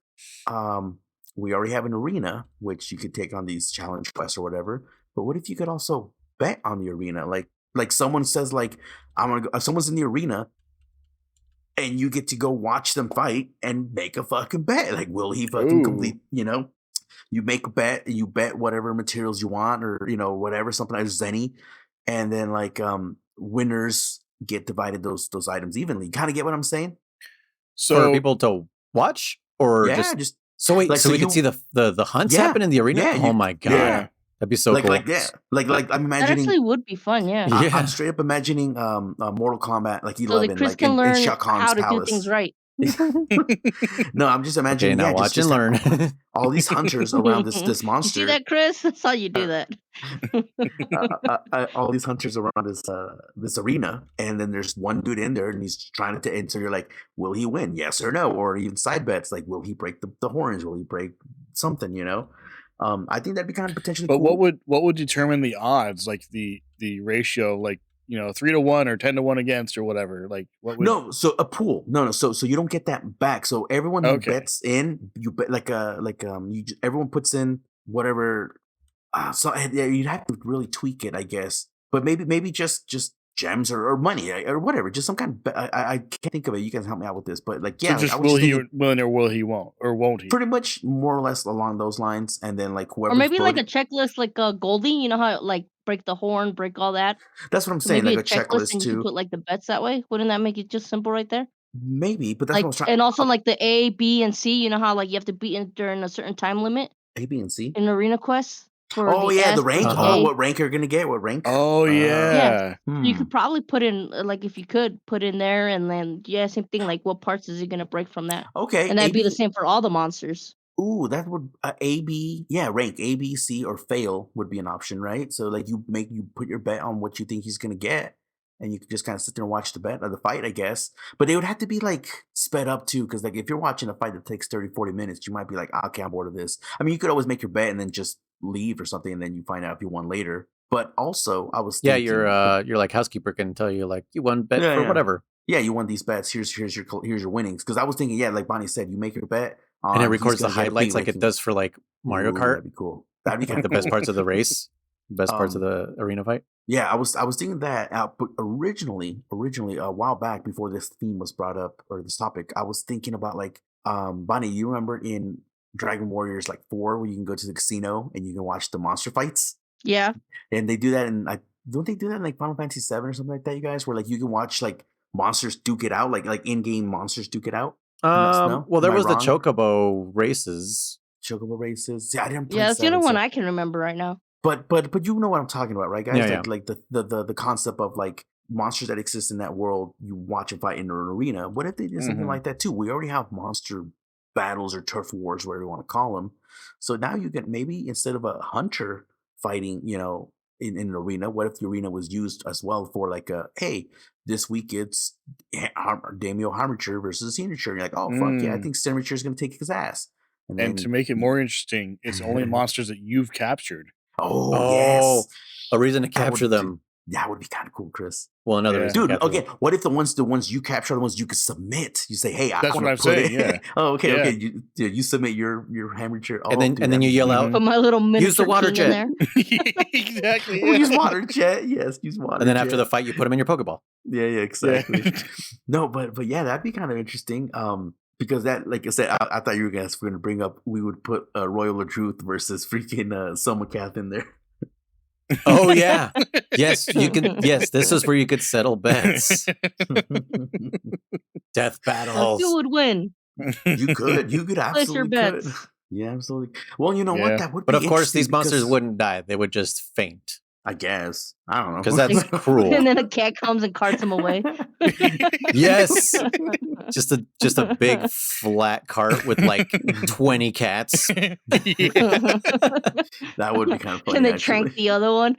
we already have an arena which you could take on these challenge quests or whatever. But what if you could also bet on the arena? Like someone says, like, I'm gonna go. Someone's in the arena, and you get to go watch them fight and make a fucking bet. Like, will he fucking complete? You make a bet. You bet whatever materials you want, or whatever, something like Zenny, and then like winners get divided those items evenly. You kind of get what I'm saying? So for people to watch, or just so wait, like, so we can see the hunts happen in the arena. Oh my god. Yeah. That'd be so cool. Like I'm imagining. That actually would be fun, yeah. I'm straight up imagining Mortal Kombat, like 11, so Kriss like can in learn Shao Kahn's how to palace. do things right. No, I'm just Okay, imagining. now Yeah, watch just and have learn. all these hunters around this You see monster. that, Chris? I saw you do that. All these hunters around this arena, and then there's one dude in there, and he's trying to. And so you're like, will he win? Yes or no? Or even side bets like, will he break the horns? Will he break something? I think that'd be kind of potentially But cool. what would determine the odds, like the ratio, like 3-1 or 10-1 against or whatever? Like what would? No, so a pool. No. So you don't get that back. So everyone who Okay. bets in, you bet everyone puts in whatever. So yeah, you'd have to really tweak it, I guess. But maybe just gems or money or whatever. Just some kind of. I can't think of it. You guys help me out with this. But like, yeah, So like, just I was will just he thinking win or will he won't or won't he? pretty much more or less along those lines, and then like Or whoever maybe like a voted. checklist, like Goldie. You know how like break the horn, break all that. That's what I'm So saying. maybe Like a a checklist, checklist and you can too. put like the bets that way. Wouldn't that make it just simple right there? Maybe, but that's what I Like, was trying. and also like the A, B, and C. You know how like you have to beat it during a certain time limit A, B, and C. in Arena Quest for Oh the yeah, S the or rank. the Uh-huh. Oh, A. what rank you're gonna get? What rank? Oh Yeah. yeah. So you could probably put in like if you could put in there, and then same thing. Like what parts is he gonna break from that? Okay, And that'd be the AB. same for all the monsters. Ooh, that would A B. Yeah, rank A B C or fail would be an option, right? So like you put your bet on what you think he's gonna get, and you could just kind of sit there and watch the bet or the fight, I guess. But they would have to be like sped up too, because like if you're watching a fight that takes 30-40 minutes, you might be like, okay, I'm bored of this. I mean, you could always make your bet and then just leave or something, and then you find out if you won later. But also, I was Yeah, thinking, your like housekeeper can tell you like you won bet Yeah, for yeah. whatever, yeah, you won these bets. Here's your winnings. Because I was thinking, yeah, like Bonnie said, you make your bet, and it he's records the gonna get a highlights free like it ranking. does for like Mario Ooh, Kart, that'd be cool. That'd be kind like of the best parts of the race, best parts of Um, the arena fight. Yeah, I was thinking that out, but originally a while back before this theme was brought up or this topic, I was thinking about like Bonnie, you remember in Dragon Warriors like 4 where you can go to the casino and you can watch the monster fights? Yeah. And they do that in don't they do that in like Final Fantasy 7 or something like that, you guys, where like you can watch like monsters duke it out, like in-game monsters duke it out? No? Well, there Am I was the wrong? Chocobo races. Chocobo races. Yeah, I didn't play Yeah, that's the only 7, one so I can remember right now. But you know what I'm talking about, right, guys? Yeah, yeah. Like the concept of like monsters that exist in that world, you watch and fight in an arena. What if they did something Mhm. like that too? We already have monster battles or turf wars, whatever you want to call them. So now you get maybe instead of a hunter fighting, in an arena, what if the arena was used as well for like hey, this week it's Daimyo Harmature versus Signature. You're like, oh fuck yeah, I think Signature is gonna take his ass. And then to make it more interesting, it's only monsters that you've captured. oh yes, a reason to That would capture be- them. that would be kind of cool, Chris. Well, another Yeah. reason to Dude, capture okay. them. What if the ones you capture are the ones you could submit? You say, "Hey, I That's want what to I'm put saying, it." yeah. Oh, okay, Yeah. okay. You submit your hammerchair. And then you yell out, Put my little miniature Use the water king in jet. there. Exactly. We'll Yeah. use water jet. Yes, use water. and then after jet. the fight, you put them in your Pokeball. yeah, exactly. No, but yeah, that'd be kind of interesting. Because that, like I said, I thought you guys were going to bring up. We would put Royal of Truth versus freaking Somacath in there. Oh yeah, yes, you can. Yes, this is where you could settle bets. Death battles. Who would win? You could Place your absolutely bets. could. Yeah, absolutely. Well, you know Yeah. what? That would. But be of course, these interesting monsters because- wouldn't die; they would just faint I guess. I don't know. because that's cruel. And then a cat comes and carts him away. Yes, just a big flat cart with like 20 cats. Yeah. That would be kind of funny. And they actually. trank the other one.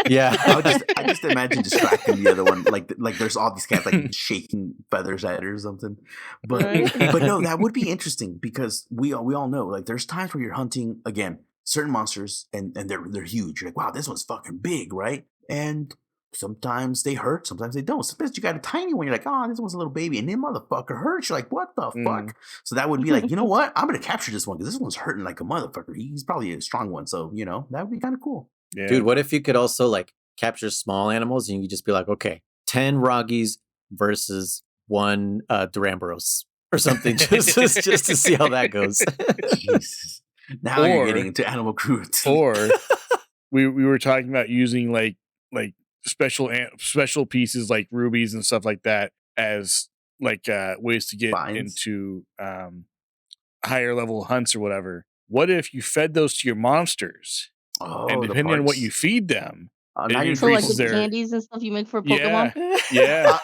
Yeah, I just imagine distracting the other one, like there's all these cats like shaking feathers at it or something. But Right. but no, that would be interesting because we all know like there's times where you're hunting again certain monsters and they're huge. You're like, wow, this one's fucking big, right? And sometimes they hurt, sometimes they don't. Sometimes you got a tiny one, you're like, oh, this one's a little baby, and then motherfucker hurts. You're like, what the fuck? So that would be like, you know what? I'm gonna capture this one because this one's hurting like a motherfucker. He's probably a strong one, so that would be kind of cool. Yeah. dude, what if you could also like capture small animals and you could just be like, okay, 10 Roggies versus 1 Duramboros or something, just to see how that goes. Jesus. Now you're Or- getting into Animal Cruelty. Or we were talking about using like special pieces like rubies and stuff like that as like ways to get Binds. into higher level hunts or whatever. What if you fed those to your monsters, Oh, and the depending on what parts. you feed them, Now it you're So like increases the their- candies and stuff you make for Pokemon. yeah,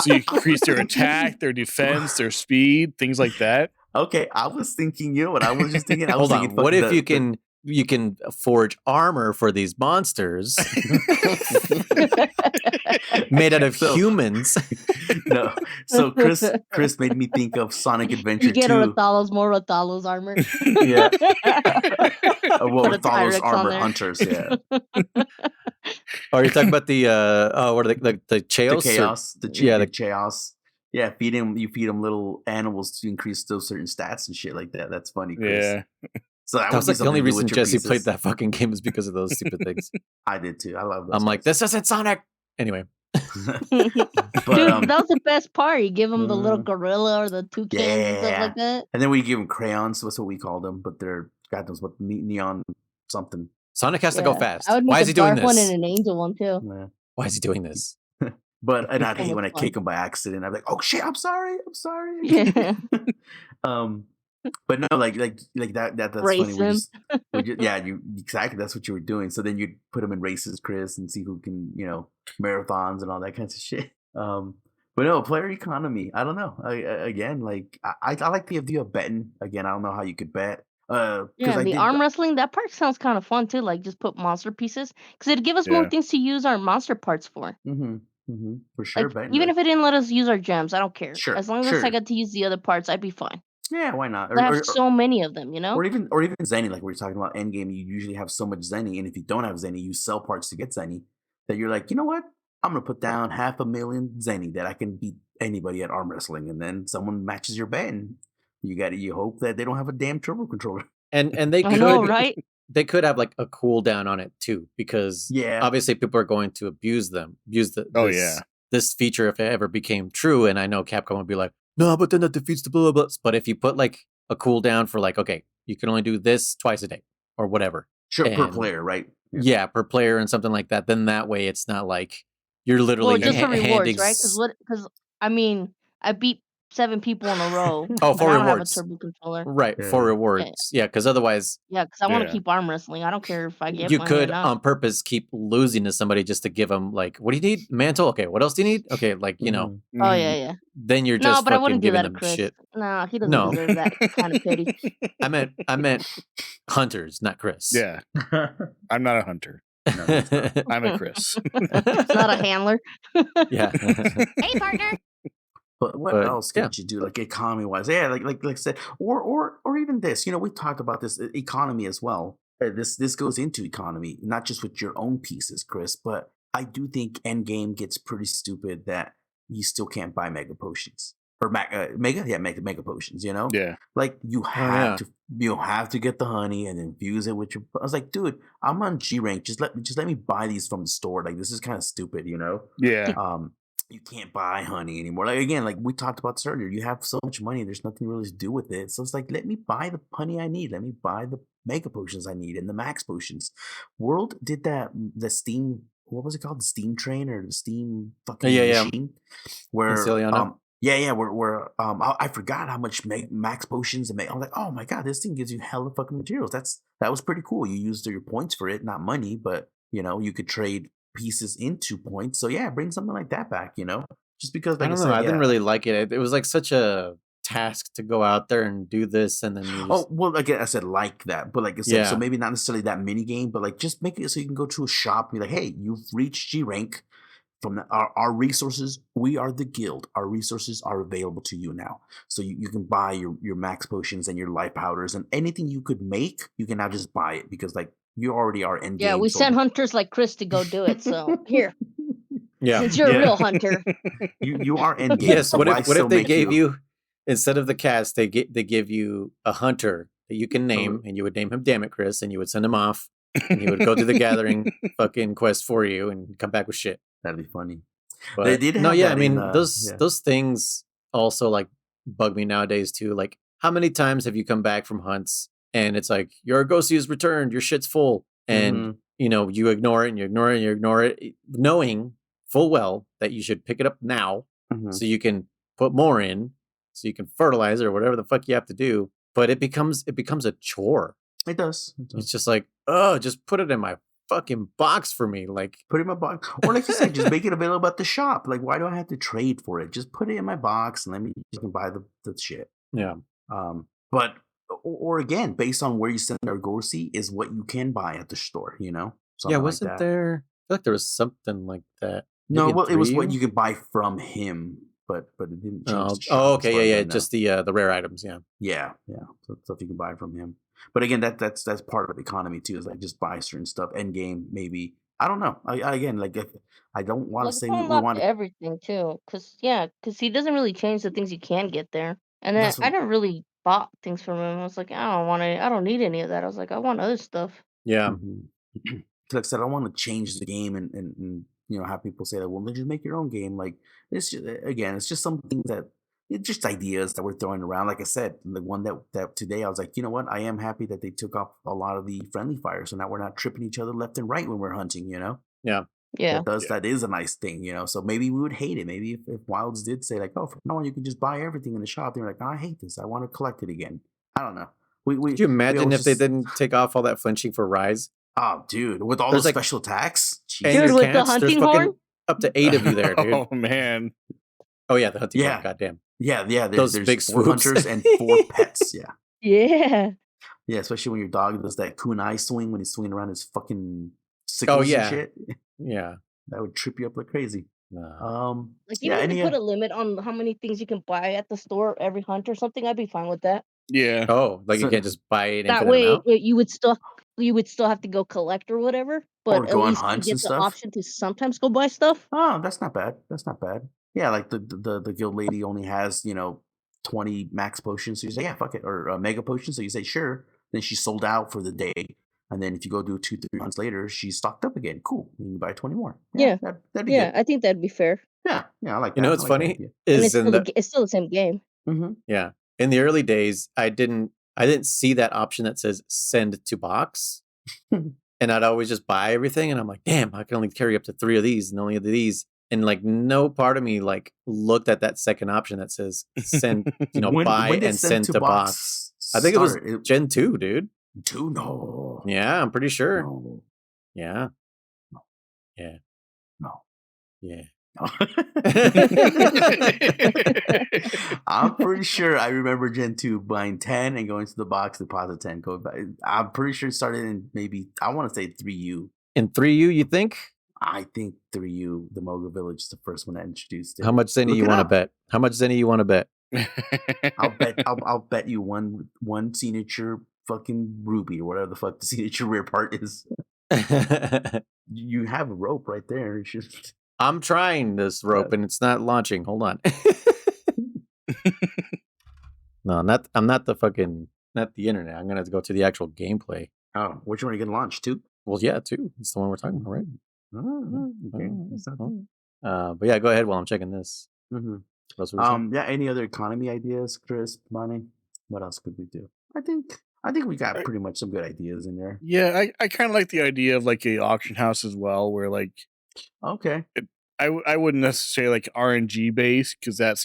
So you increase their attack, their defense, their speed, things like that. Okay, I was thinking, you know what I was just thinking? I was Hold thinking, on. What fucking if you can forge armor for these monsters made out of So- humans? No. So Chris made me think of Sonic Adventure You get 2. more Rathalos armor. Yeah. Put a Rathalos Tyrex on armor there. hunters, yeah. Or you're talking about the what are the The Chaos? chaos, yeah, the chaos. Yeah, you feed them little animals to increase those certain stats and shit like that. That's funny, Chris. Yeah. So that that was would be like the only something to do reason with your Jesse played pieces. that fucking game is because of those stupid things. I did too. I love those. I'm like, guys. this isn't Sonic. Anyway, But Dude, that was the best part. You give them the little Mhm. gorilla or the toucans and stuff yeah. like that. And then we give them crayons. That's what we call them. But they're God knows what neon something. Sonic has to go Yeah. fast. I would Why make is a he doing dark one this? and an angel one too. Yeah. Why is he doing this? But and I'd So hate much when I fun. kick them by accident. I'm like, oh shit, I'm sorry. Yeah. But no, like that's Race funny. them. You exactly that's what you were doing. So then you'd put them in races, Chris, and see who can, marathons and all that kinds of shit. But no, player economy. I don't know. I like the idea of betting. Again, I don't know how you could bet. Yeah, I the did arm wrestling, that part sounds kind of fun too. Like just put monster pieces because it'd give us more Yeah. things to use our monster parts for. for sure Like betting. even if it didn't let us use our gems, I don't care. Sure, As long as I sure. got to use the other parts, I'd be fine. Yeah, why not? I have so many of them, you know. Or even Zenny, like we were talking about Endgame, you usually have so much Zenny, and if you don't have Zenny, you sell parts to get Zenny. That you're like, you know what? I'm gonna put down 500,000 Zenny that I can beat anybody at arm wrestling, and then someone matches your bet, and you hope that they don't have a damn turbo controller. And they I know, could right? they could have like a cooldown on it too, because Yeah. obviously people are going to abuse this feature if it ever became true. And I know Capcom would be like, no, but then that defeats the blah blah. But if you put like a cooldown for like, okay, you can only do this twice a day or whatever. Sure, per And- player, right? Yeah, per player and something like that. Then that way it's not like you're literally Well, just for rewards, handing right? Because I mean, I beat 7 people in a row. Oh, and for I don't rewards. have a turbo controller. right Yeah. for rewards. Yeah, because otherwise Yeah, because I want to Yeah. keep arm wrestling. I don't care if I get you money could or not. on purpose keep losing to somebody just to give them like, what do you need? Mantle? Okay, what else do you need? Okay, like Mhm. Oh yeah, yeah. then you're No, just but I fucking wouldn't do giving that to them Chris. shit. No, he doesn't No. deserve that kind of pity. I meant hunters, not Chris. Yeah. I'm not a hunter. I'm a Chris. It's not a handler. yeah. Hey, partner. But what But, else yeah. could you do, like economy wise? Yeah, like I said, or even this. We talked about this economy as well. This goes into economy, not just with your own pieces, Chris. But I do think Endgame gets pretty stupid that you still can't buy mega potions or mega potions. Yeah. Like you yeah. have to get the honey and infuse it with your. I was like, dude, I'm on G rank. Just let me buy these from the store. Like this is kind of stupid, Yeah. You can't buy honey anymore. Like again, like we talked about this earlier, you have so much money, there's nothing really to do with it. So it's like, let me buy the honey I need. Let me buy the mega potions I need and the max potions. World did that. The Steam, what was it called? The Steam train or the Steam fucking Yeah. machine? Where Ciliano? where I forgot how much max potions and I was like, oh my god, this thing gives you hella fucking materials. That was pretty cool. You used your points for it, not money, but you could trade pieces into points. So yeah, bring something like that back, just because I don't know. I didn't really like it. It was like such a task to go out there and do this, and then you just, well, again, I said like that, but like I said, so Yeah. maybe not necessarily that mini game, but like just make it so you can go to a shop and be like, hey, you've reached G rank. From our resources, we are the guild. Our resources are available to you now. So you can buy your max potions and your life powders and anything you could make, you can now just buy it because like you already are in Yeah, game. we so- sent hunters like Chris to go do it. So here, yeah. since you're Yeah. a real hunter, you are in game. Yes. so What why if still they make gave you instead of the cast, they give you a hunter that you can name, and you would name him Damn It Chris, and you would send him off, and he would go through the gathering fucking quest for you and come back with shit. That'd be funny. But They did no, have yeah, that I mean in, those things also like bug me nowadays too. Like, how many times have you come back from hunts and it's like your Argosy is returned, your shit's full, and Mhm. you ignore it and you ignore it and you ignore it, knowing full well that you should pick it up now Mhm. so you can put more in, so you can fertilize it or whatever the fuck you have to do. But it becomes a chore. It does. It's just like, oh, just put it in my fucking box for me. Like, Put it in my box. Or like you said, just make it available at the shop. Like, why do I have to trade for it? Just put it in my box and let me you can buy the shit. yeah. But or again, based on where you send or go see is what you can buy at the store, you know? Yeah, Something like wasn't that. there? I feel like there was something like that. No, Maybe in well, it was what 3U? you could buy from him, but it didn't change Oh, the shop. as okay, far as yeah, I yeah. know. Just the rare items, yeah. Yeah. So stuff you can buy from him. But again, that's part of the economy too. Is like just buy certain stuff. End game, maybe. I don't know. I again, like if I don't want to Like, say it's we unlocked want to. everything too, cause he doesn't really change the things you can get there. And then That's I what. never really bought things from him. I was like, I don't need any of that. I was like, I want other stuff. Yeah. Mhm. Like I said, I don't want to change the game and have people say that. Well, then just make your own game. Like it's just, again, it's just some things that it's just ideas that we're throwing around. Like I said, the one that today I was like, you know what? I am happy that they took off a lot of the friendly fire, so now we're not tripping each other left and right when we're hunting. Yeah. Yeah. That is a nice thing. So maybe we would hate it. Maybe if Wilds did say like, oh, from now on you can just buy everything in the shop. They're like, oh, I hate this. I want to collect it again. I don't know. Could you imagine always if they just- didn't take off all that flinching for Rise? Oh, dude, with all There's the like- special attacks, And Dude, your with the cats, there's hunting fucking horn? up to 8 of you there, dude. Oh man. Oh yeah, the hunting Yeah. horn, goddamn. yeah. Those There's big 4 swoops. hunters and 4 pets. Yeah, Yeah. especially when your dog does that kunai swing when he's swinging around his fucking sickles yeah. and shit. Yeah. That would trip you up like crazy. No. Like, yeah, even if any you put a limit on how many things you can buy at the store every hunt or something, I'd be fine with that. Yeah. Oh, like you So- can't just buy an That infinite way, amount? you would still have to go collect or whatever, but Or at go on least you hunts get and the stuff? option to sometimes go buy stuff. Oh, that's not bad. Yeah, like the guild lady only has 20 max potions, so you say yeah, fuck it, or mega potions, so you say sure. Then she's sold out for the day, and then if you go do 2-3 months later, she's stocked up again. Cool, you can buy 20 more. Yeah. That'd be Yeah, good. I think that'd be fair. Yeah, I like that. You know I what's like that funny? idea. And Is in the it's still the same game. yeah. In the early days, I didn't see that option that says send to box. And I'd always just buy everything, and I'm like, damn, I can only carry up to 3 of these and only these. And like no part of me like looked at that second option that says send, buy When did and send to box. I think start? it was Gen 2, dude. 2? No. Yeah, I'm pretty sure. No. Yeah. No. Yeah. No. Yeah. No. I'm pretty sure I remember Gen 2 buying 10 and going to the box, deposit 10, go back. I'm pretty sure it started in maybe, I want to say 3U. In 3U, you think? I think 3U, the Moga Village, is the first one that introduced it. How much Zenny Look you it want to up. bet? How much Zenny you want to bet? I'll bet you one signature fucking ruby or whatever the fuck the signature rear part is. You have a rope right there. You should. I'm trying this rope and it's not launching. Hold on. No, I'm not not the internet. I'm gonna have to go to the actual gameplay. Oh, which one are you gonna launch? 2? Well, yeah, 2. It's the one we're talking about, right? Oh, okay. That's not bad. But yeah, go ahead while I'm checking this. Mhm. What else were we saying? Yeah. Any other economy ideas, Chris, Money? What else could we do? I think we got pretty much some good ideas in there. Yeah, I kind of like the idea of like a auction house as well, where like Okay. I wouldn't necessarily like RNG base because that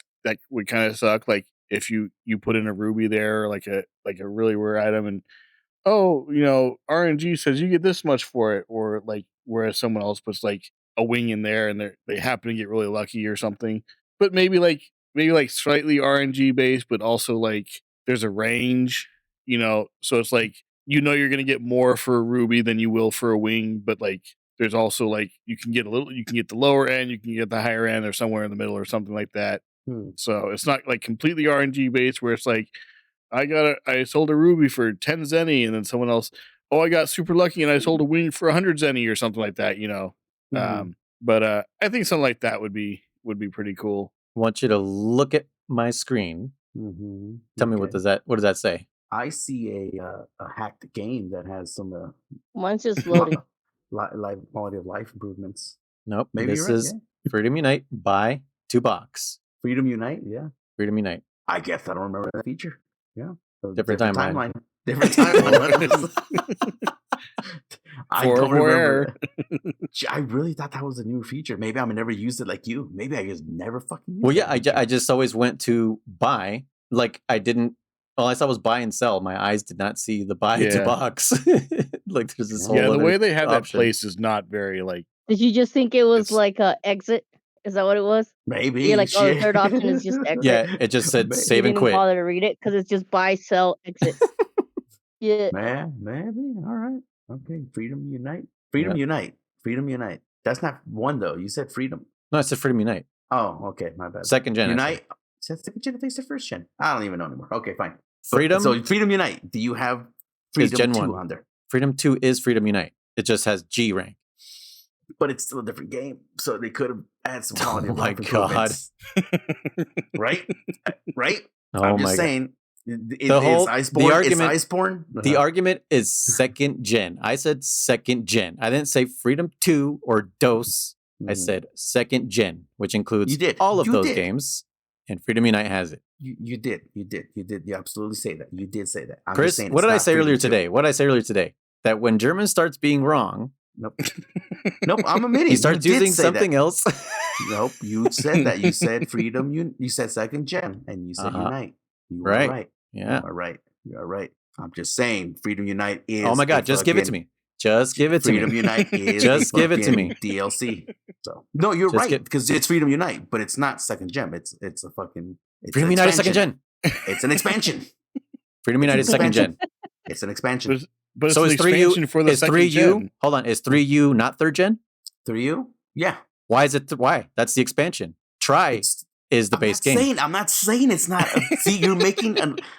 would kind of suck. Like if you put in a ruby there, or like a really rare item, and RNG says you get this much for it, or like whereas someone else puts like a wing in there and they happen to get really lucky or something. But maybe like slightly RNG based, but also like there's a range, so it's like you're gonna get more for a ruby than you will for a wing, but like there's also like you can get the lower end, you can get the higher end, or somewhere in the middle or something like that. So it's not like completely RNG based where it's like I sold a ruby for 10 zenny and then someone else, I got super lucky and I sold a wing for 100 zenny or something like that, But I think something like that would be pretty cool. I want you to look at my screen. Tell me what does that say? I see a hacked game that has some Mine's just loading. quality of life improvements. Nope. Maybe This you're right, is Freedom Unite buy 2 box. Freedom Unite, yeah. Freedom Unite. I guess I don't remember that feature. Yeah. So Different timeline. Different timeline. I don't remember. I really thought that was a new feature. Maybe I never used it like you. Maybe I just never fucking used Well, yeah, that feature. I just always went to buy. Like I didn't All I saw was buy and sell. My eyes did not see the buy to Yeah. box. Like there's this whole Yeah, the other way they have that option. place is not very like. Did you just think it was It's- like a exit? Is that what it was? Maybe. You're like, oh, the shit. third option is just exit. Yeah, it just said Maybe. You save didn't and even quit. bother to read it because it's just buy, sell, exit. Yeah. Man, maybe. All right. Okay. Freedom unite. Freedom Yeah. unite. Freedom unite. That's not one though. You said freedom. No, it said Freedom Unite. Oh, okay. My bad. Second gen. actually. Unite. Said second gen. I think it's the first gen. I don't even know anymore. Okay, fine. Freedom. So Freedom Unite. Do you have Is Freedom Gen 2 1. on there? Freedom 2 is Freedom Unite. It just has G rank. But it's still a different game. So they could have had some quality Oh of my life God. improvements. Right? Right? Oh I'm my just God. saying. The whole- is the Iceborne? argument- Is Iceborne? The argument is second gen. I said second gen. I didn't say Freedom 2 or DOS. I Mhm. said second gen, which includes You did. all of You those did. games. And Freedom Unite has it. You did. You absolutely say that. You did say that. I'm just Chris, saying what it's did I not say earlier Freedom 2. today? What did I say earlier today? That when German starts being wrong, Nope. Nope. I'm admitting. he starts you did using say something that. else. Nope. You said that. You said Freedom. You said second gen, and you said Uh-huh. Unite. You Right. are right. Yeah. You are right. You are right. I'm just saying, Freedom Unite is. Oh my a God, just give it to fucking- me. Just give it to Freedom me. Unite is Just a give it to fucking me. DLC. So no, you're Just right because it's Freedom Unite, but it's not second gen. It's a fucking. It's Freedom an Unite is second expansion. gen. It's an expansion. Freedom Unite is second gen. It's an expansion. But it's So an is 3U expansion for the is second 3U? gen. Hold on, is 3U not third gen? 3U? Yeah. Why is it? Why? That's the expansion. Try It's is the base game. I'm not saying it's not. See, you're making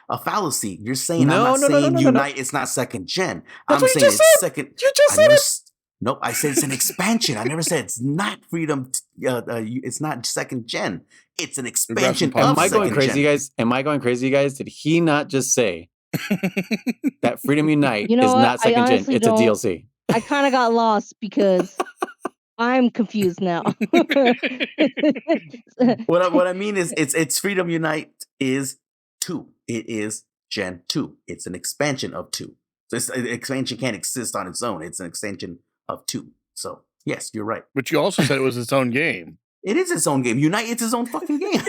a fallacy. You're saying No, I'm not no, no, saying no, no, no. Unite. It's not second gen. That's I'm what you saying just it's said. second. You just I said never. it. Nope. I said it's an expansion. I never said it's not Freedom. It's not second gen. It's an expansion Am of Am I going second crazy, gen. you guys? Am I going crazy, you guys? Did he not just say that Freedom Unite You know is what? not I second gen? honestly It's a don't- DLC. I kind of got lost because I'm confused now. What I mean is it's Freedom Unite is 2. It is Gen 2. It's an expansion of 2. So an expansion can't exist on its own. It's an extension of 2. So yes, you're right. But you also said it was its own game. It is its own game. Unite it's its own fucking game.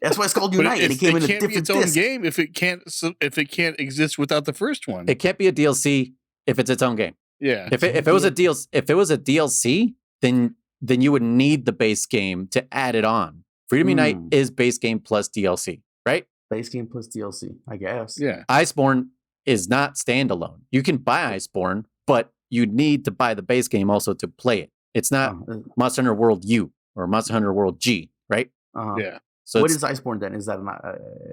That's why it's called But Unite. And it came in a can't be different its own disc. game if it can't exist without the first one. It can't be a DLC if it's its own game. Yeah. If it was a DLC, then you would need the base game to add it on. Freedom Unite Hmm. is base game plus DLC, right? Base game plus DLC, I guess. Yeah. Iceborne is not standalone. You can buy Iceborne, but you need to buy the base game also to play it. It's not Monster Hunter World U or Monster Hunter World G, right? Yeah. So What it's- is Iceborne then? Is that not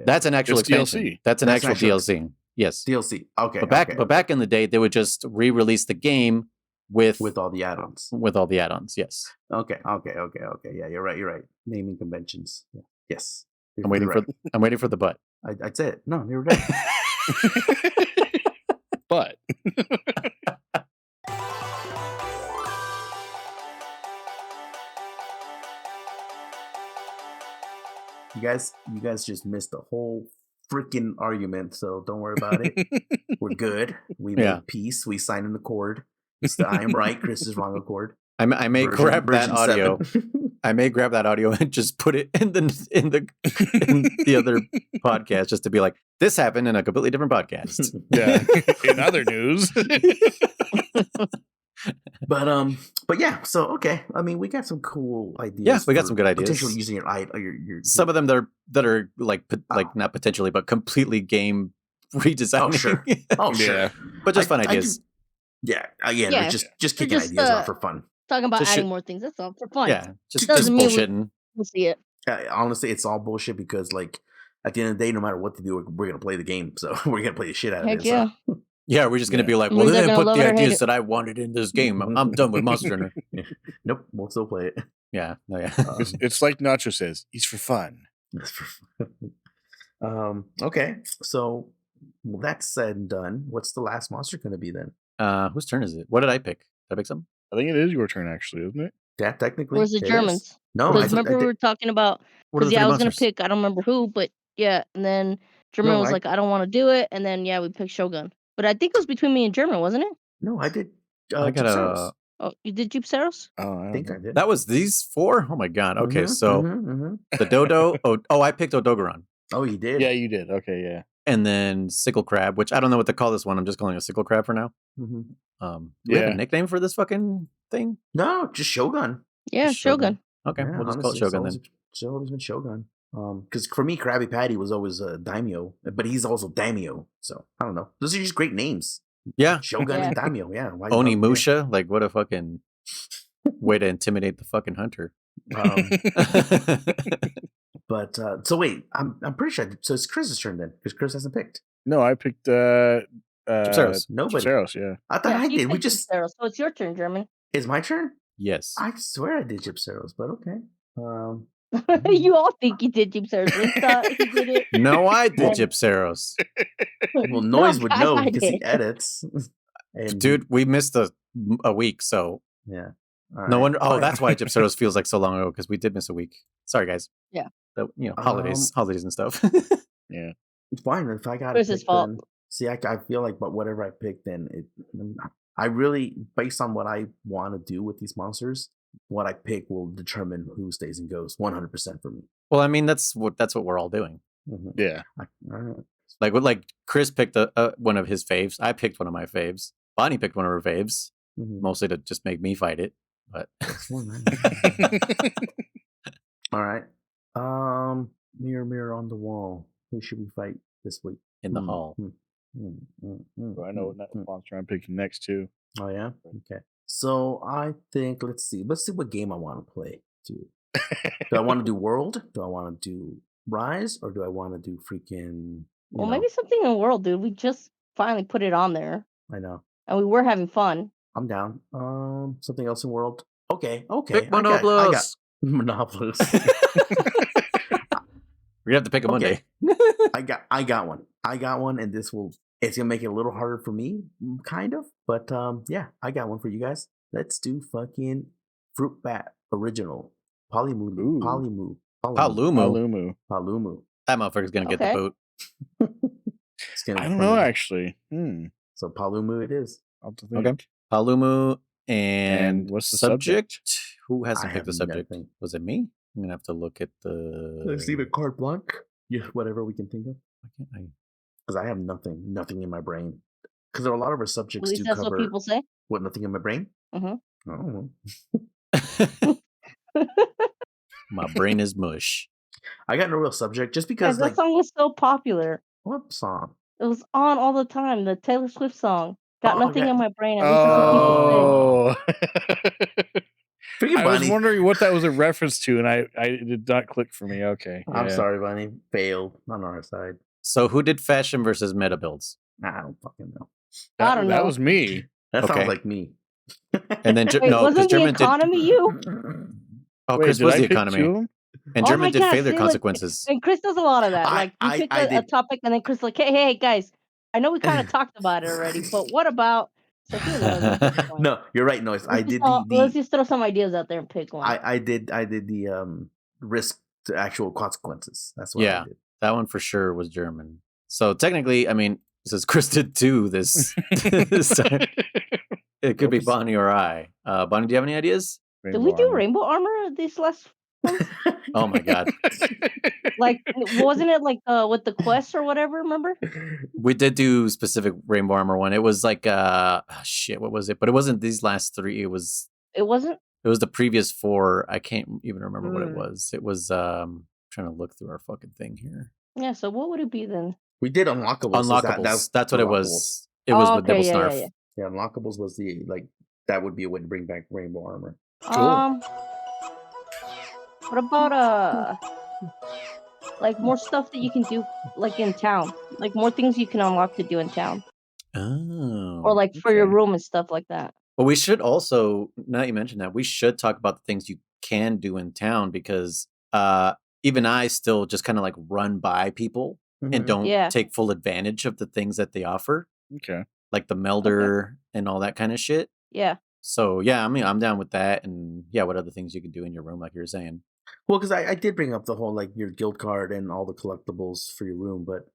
that's an actual It's expansion. DLC. That's an That's actual actual- DLC. Yes. DLC? Okay. But back in the day, they would just re-release the game with with all the add-ons. all the add-ons. Yes. Okay. Yeah, you're right. Naming conventions. Yeah. Yes. I'm waiting right. I'm waiting for the butt. I said it. No, you're right. But You guys just missed the whole freaking argument, so don't worry about it. We're good. We Yeah. made peace. We signed an accord. It's the I am right, Chris is wrong accord. I may Version- grab that version audio. 7. I may grab that audio and just put it in the other podcast just to be like, this happened in a completely different podcast. yeah. In other news. But yeah, so okay. I mean, we got some cool ideas. Yeah, we got for some good ideas. Potentially using your Some of them that are like not potentially, but completely game redesigning. Oh, sure. Oh, sure. Yeah. But just I- fun I ideas. Yeah, Yeah. they're just kicking just, ideas out for fun. Talking about Just adding shoot- more things. That's all for fun. Yeah, just Doesn't mean we- bullshitting. We'll see it. Honestly, it's all bullshit because like at the end of the day, no matter what to do, we're gonna play the game. So we're gonna play the shit out of Heck it. yeah. So. Yeah, we're just gonna Yeah. be like, We're well, they either didn't gonna put love the it or hate ideas it. that I wanted in this game. I'm done with Monster Hunter. Nope, we'll still play it. Yeah, no, yeah. It's like Nacho says, it's for fun. That's for fun. Okay, so well, that's said and done. What's the last monster gonna be then? Whose turn is it? What did I pick? Did I pick something? I think it is your turn, actually, isn't it? Yeah, technically. Where's the it is. Germans? No, Because I remember we did- were talking about. What are Because the I three was gonna monsters? pick. I don't remember who, but yeah. And then German No, was I- like, I don't want to do it. And then we picked Shogun. But I think it was between me and German, wasn't it? No, I did. I got Gypsaros. Oh, you did Jeepseros? Oh, I think I did. That was these four? Oh my god. Okay, Mhm, so mhm, mhm. the Dodo. Oh, I picked Odogaron. Oh, you did. Yeah, you did. Okay, yeah. and then Sickle Crab, which I don't know what to call this one. I'm just calling it Sickle Crab for now. Mm-hmm. Do we have a nickname for this fucking thing? No, just Shogun. Yeah, Shogun. Okay, Yeah, we'll just call it honestly, Shogun then. It's always been Shogun. Because for me, Krabby Patty was always a daimyo, but he's also daimyo. So I don't know. Those are just great names. Yeah, Shogun Yeah. and daimyo. Yeah, why Oni not? Musha, like what a fucking way to intimidate the fucking hunter. But so wait, I'm pretty sure. So it's Chris's turn then, because Chris hasn't picked. No, I picked Gypseros. Nobody. Gypseros, yeah. I thought I you did. We picked just. Gypseros, so it's your turn, German. It's my turn. Yes. I swear I did Gypseros, but okay. You all think you did Gypseros. We thought he did it. No, I did And- Gypseros. Well, Noise would know I because he did. edits. And Dude, we missed a week, so yeah. no wonder. Oh, that's why Gypseros feels like so long ago, because we did miss a week. Sorry, guys. Yeah. Holidays and stuff. Yeah. It's fine if I got It's his fault. See, I feel like, but whatever I pick, then I really, based on what I want to do with these monsters, what I pick will determine who stays and goes 100% for me. Well, I mean, that's what we're all doing. Mhm. Yeah. All right. Like Chris picked one of his faves. I picked one of my faves. Bonnie picked one of her faves, Mhm. mostly to just make me fight it. But All right. Mirror on the wall. Who should we fight this week? in the hall. I know what monster I'm picking next too. Oh yeah. Okay. So I think let's see what game I want to play. Do I want to do World? Do I want to do Rise? Or do I want to do freaking? Well, maybe something in the world, dude. We just finally put it on there, I know. and we were having fun. I'm down. Something else in World. Okay. Pick I got Monopolis. Monopolis. We're gonna have to pick a Okay. Monday. I got one, and it's gonna make it a little harder for me, kind of. But yeah, I got one for you guys. Let's do fucking Fruit Bat Original Polymoo. Ooh. Palumu. Palumu. That motherfucker's gonna get the Okay. boot. It's gonna I be don't know funny. actually. So Palumu it is. I'll have to think. Okay. Palumu and what's the subject? Who I hasn't picked the have subject? nothing. Was it me? I'm gonna have to look at the. Let's leave it carte blanche. Yeah, whatever we can think of. Why can't I? Because I have nothing in my brain. Because there are a lot of our At subjects least do that's cover what people say. what, nothing in my brain. Mhm. I don't know. My brain is mush. I got no real subject just Guys, because that like song was so popular. what song? It was on all the time. The Taylor Swift song. Got Oh, nothing okay. in my brain. At least that's what people say. Oh. Forget I was Bonnie. wondering what that was a reference to, and I did not click for me. Okay. I'm yeah. sorry, Bonnie. Failed on our side. So who did fashion versus meta builds? I don't fucking know. I don't That know. was me. That Okay. sounds like me. And then Wait, no, because wasn't the German did. economy you? Oh, Wait, Chris did was I the pick economy, two of them? and Oh German my did gosh, failure see, like, consequences. And Chris does a lot of that. I- Like you I- pick I a did. topic, and then Chris like, hey, guys, I know we kind of talked about it already, but what about? So who knows at this point? No, you're right, Noise. I did Let's just throw some ideas out there and pick one. I did the risk to actual consequences. That's what Yeah. I did. That one for sure was German. So technically, I mean, since Chris did two this this time, it could be Oops. Bonnie or I. Bonnie, do you have any ideas? Did we do rainbow armor these last ones? Oh my god, Like, wasn't it like with the quest or whatever? Remember? we did do specific Rainbow Armor one. It was like shit, what was it? But it wasn't these last three. It was It the previous four. I can't even remember what it Mm. was. It was trying to look through our fucking thing here. Yeah. So what would it be then? We did unlockables. Unlockables. That's what it unlockables. was. It was Oh, with okay, Nibble yeah, Snarf. yeah. Yeah, unlockables was the that would be a way to bring back rainbow armor. What about like more stuff that you can do like in town, like more things you can unlock to do in town, Oh. or like for your okay. room and stuff like that. Well, we should also, now that you mentioned that, we should talk about the things you can do in town, because even I still just kind of like run by people and Mhm. don't Yeah. take full advantage of the things that they offer, Okay. like the melder and all that kind of shit. Yeah. So yeah, I mean, I'm down with that. And yeah, what other things you can do in your room, like you were saying. Well, because I did bring up the whole like your guild card and all the collectibles for your room, but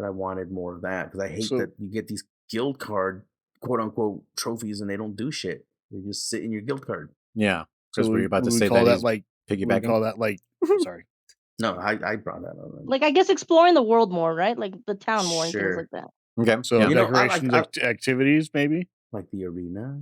I wanted more of that because I hate So- that you get these guild card quote unquote trophies and they don't do shit. They just sit in your guild card. Yeah. Chris, So were you about to we say call that that he's like we piggybacking? call that like sorry. No, I brought that up. Like, I guess exploring the world more, right? Like the town more and things Sure. like that. Okay. So yeah. You know, I like decorations, activities, maybe. like the arena.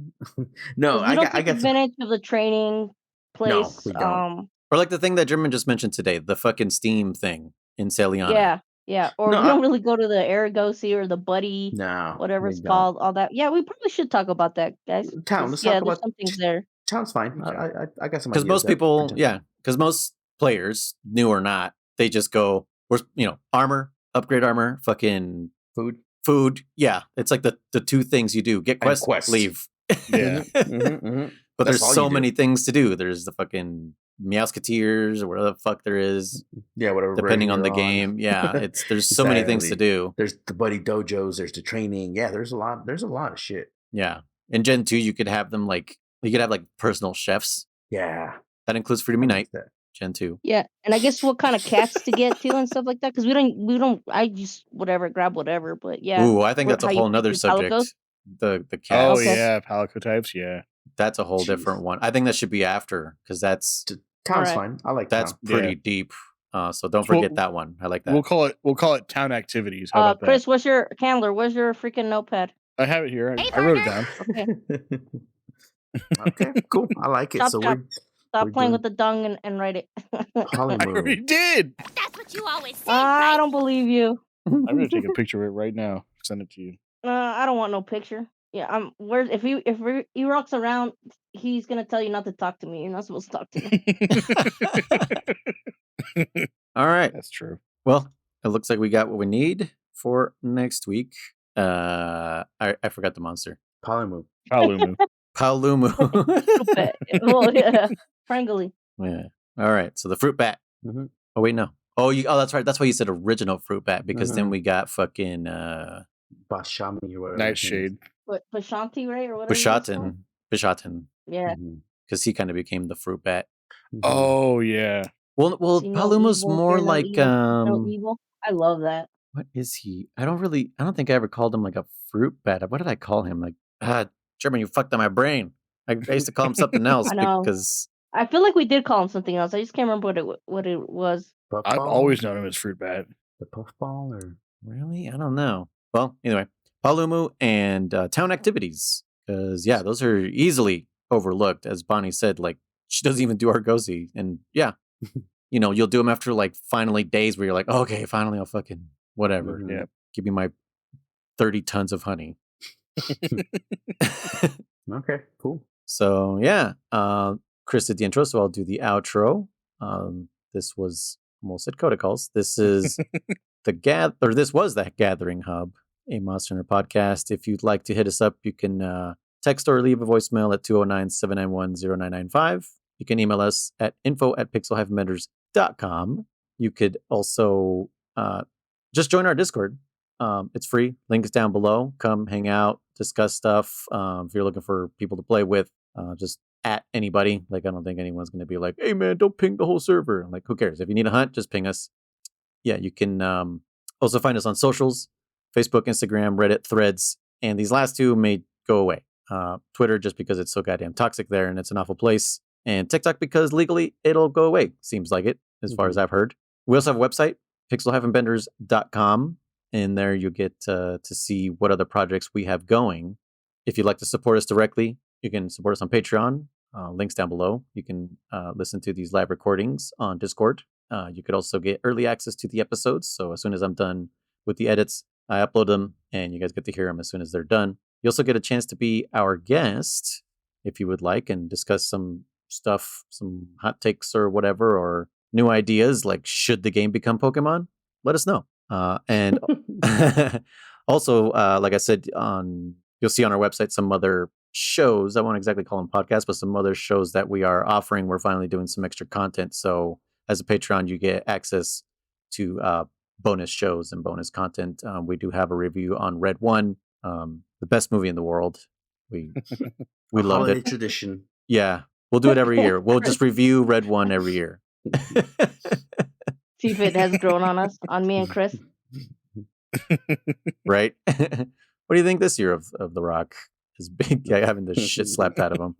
No, Because we don't I take got some. advantage of the training No, place. we don't. Or like the thing that German just mentioned today, the fucking Steam thing in Celiana. Yeah, yeah. Or No, we don't really go to the Aragosi or the Buddy, no, whatever we it's don't. called, all that. Yeah, we probably should talk about that, guys. Town. 'Cause, Let's yeah, talk there's about some things there. town's fine. Okay. I got some Because ideas. most there. people, Pretend. yeah, because most players, new or not, they just go, armor, upgrade armor, fucking Food. Yeah, it's like the two things you do: get quest, quest. leave. Yeah. But That's there's all so you do. many things to do. There's the fucking Meowsketeers or whatever the fuck there is, Yeah, whatever. depending version on the you're game. Yeah, there's so many things to Exactly. do. There's the buddy dojos. There's the training. Yeah, there's a lot. There's a lot of shit. Yeah, in Gen 2, you could have them you could have like personal chefs. Yeah, That includes Freedom I like Unite, that. Gen 2. Yeah, and I guess what kind of cats to get to and stuff like that. Because we don't. I just grab whatever. But yeah, Ooh, I think that's a how you whole pick nother your palicos? subject. The Oh cats. Okay. yeah, palico types. Yeah. That's a whole Jeez. different one. I think that should be after because that's Town's Alright. fine. I like that's town. pretty Yeah. deep. So don't Well, forget that one. I like that. We'll call it town activities. How about Chris, where's your Candler? Where's your freaking notepad? that? I have it here. Hey, I wrote it partner. down. Okay, Okay, cool. I like it. Chop, So chop. we're Stop playing with the dung and write it. I Hollywood. already did. That's what you always say, I right? don't believe you. I'm gonna take a picture of it right now. Send it to you. I don't want no picture. Yeah, if he rocks around, he's gonna tell you not to talk to me. You're not supposed to talk to me. All right. That's true. Well, it looks like we got what we need for next week. I forgot the monster. Polymoon. Palumu. Palumu. Fruit bat. Well, yeah, frankly. Yeah. All right. So the fruit bat. Mhm. Oh wait, no. Oh, that's right. That's why you said original fruit bat because then Mhm. we got fucking Bashami or whatever. Nightshade. But Bashanti, right, or whatever. it's called? Bishaten, Yeah. because he kind of became the fruit bat. Oh yeah. Well, See no Palumu's evil, more hear no like evil, speak no evil. I love that. what is he? I don't think I ever called him like a fruit bat. What did I call him? Like, German, you fucked up my brain. I used to call him something else I know. because I feel like we did call him something else. I just can't remember what it was. I've always known him as fruit bat. the puffball or really, I don't know. Well, anyway, Palumu and town activities, because yeah, those are easily overlooked. As Bonnie said, like she doesn't even do Argosy, and yeah, you'll do them after like finally days where you're like, okay, finally I'll fucking whatever. Mhm. Yeah. Give me my 30 tons of honey. Okay, cool. So yeah, Chris did the intro, so I'll do the outro. This was almost at Coda-Calls. This is this was the Gathering Hub, a Monster Hunter podcast. If you'd like to hit us up, you can text or leave a voicemail at 209-791-0995. You can email us at info@pixel-menders.com. You could also just join our Discord. It's free. Link is down below. Come hang out, discuss stuff. If you're looking for people to play with, just at anybody. Like, I don't think anyone's going to be like, hey, man, don't ping the whole server. Like, who cares? If you need a hunt, just ping us. Yeah, you can also find us on socials, Facebook, Instagram, Reddit, Threads. And these last two may go away. Twitter, just because it's so goddamn toxic there and it's an awful place. And TikTok, because legally it'll go away. Seems like it, as far as I've heard. We also have a website, pixel-benders.com. In there, you'll get to see what other projects we have going. If you'd like to support us directly, you can support us on Patreon. Links down below. You can listen to these live recordings on Discord. You could also get early access to the episodes. So as soon as I'm done with the edits, I upload them, and you guys get to hear them as soon as they're done. You also get a chance to be our guest, if you would like, and discuss some stuff, some hot takes or whatever, or new ideas, like should the game become Pokemon? Let us know. And also, like I said, you'll see on our website some other shows. I won't exactly call them podcasts, but some other shows that we are offering. We're finally doing some extra content. So as a Patreon, you get access to bonus shows and bonus content. We do have a review on Red One, the best movie in the world. We loved holiday it. tradition. Yeah, we'll do it every year. We'll just review Red One every year. See if it has grown on me and Chris. Right? What do you think this year of The Rock? His big guy having the shit slapped out of him.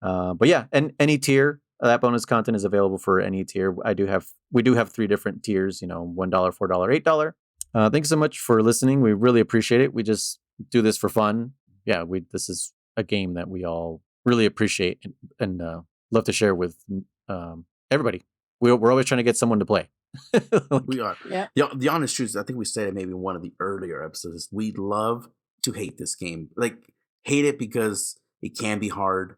But yeah, and any tier, That bonus content is available for any tier. We do have 3 different tiers, $1, $4, $8. Thanks so much for listening. We really appreciate it. We just do this for fun. Yeah, this is a game that we all really appreciate and love to share with everybody. We're always trying to get someone to play. We are. Yeah. The honest truth is, I think we said it maybe in one of the earlier episodes. We love to hate this game. Like, hate it because it can be hard.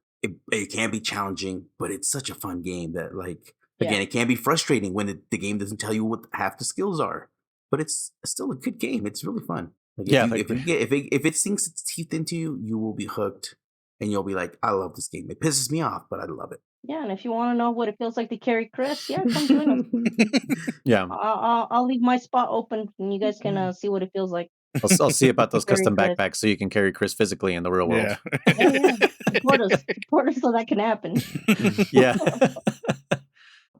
It can be challenging, but it's such a fun game that, like, again, it can be frustrating when the game doesn't tell you what half the skills are. But it's still a good game. It's really fun. Like, if it sinks its teeth into you, you will be hooked, and you'll be like, I love this game. It pisses me off, but I love it. Yeah, and if you want to know what it feels like to carry Kriss, come join us. Yeah, I'll leave my spot open, and you guys can see what it feels like. I'll see about those Carry custom Kriss. backpacks so you can carry Kriss physically in the real world. Yeah. Support us so that can happen. Yeah.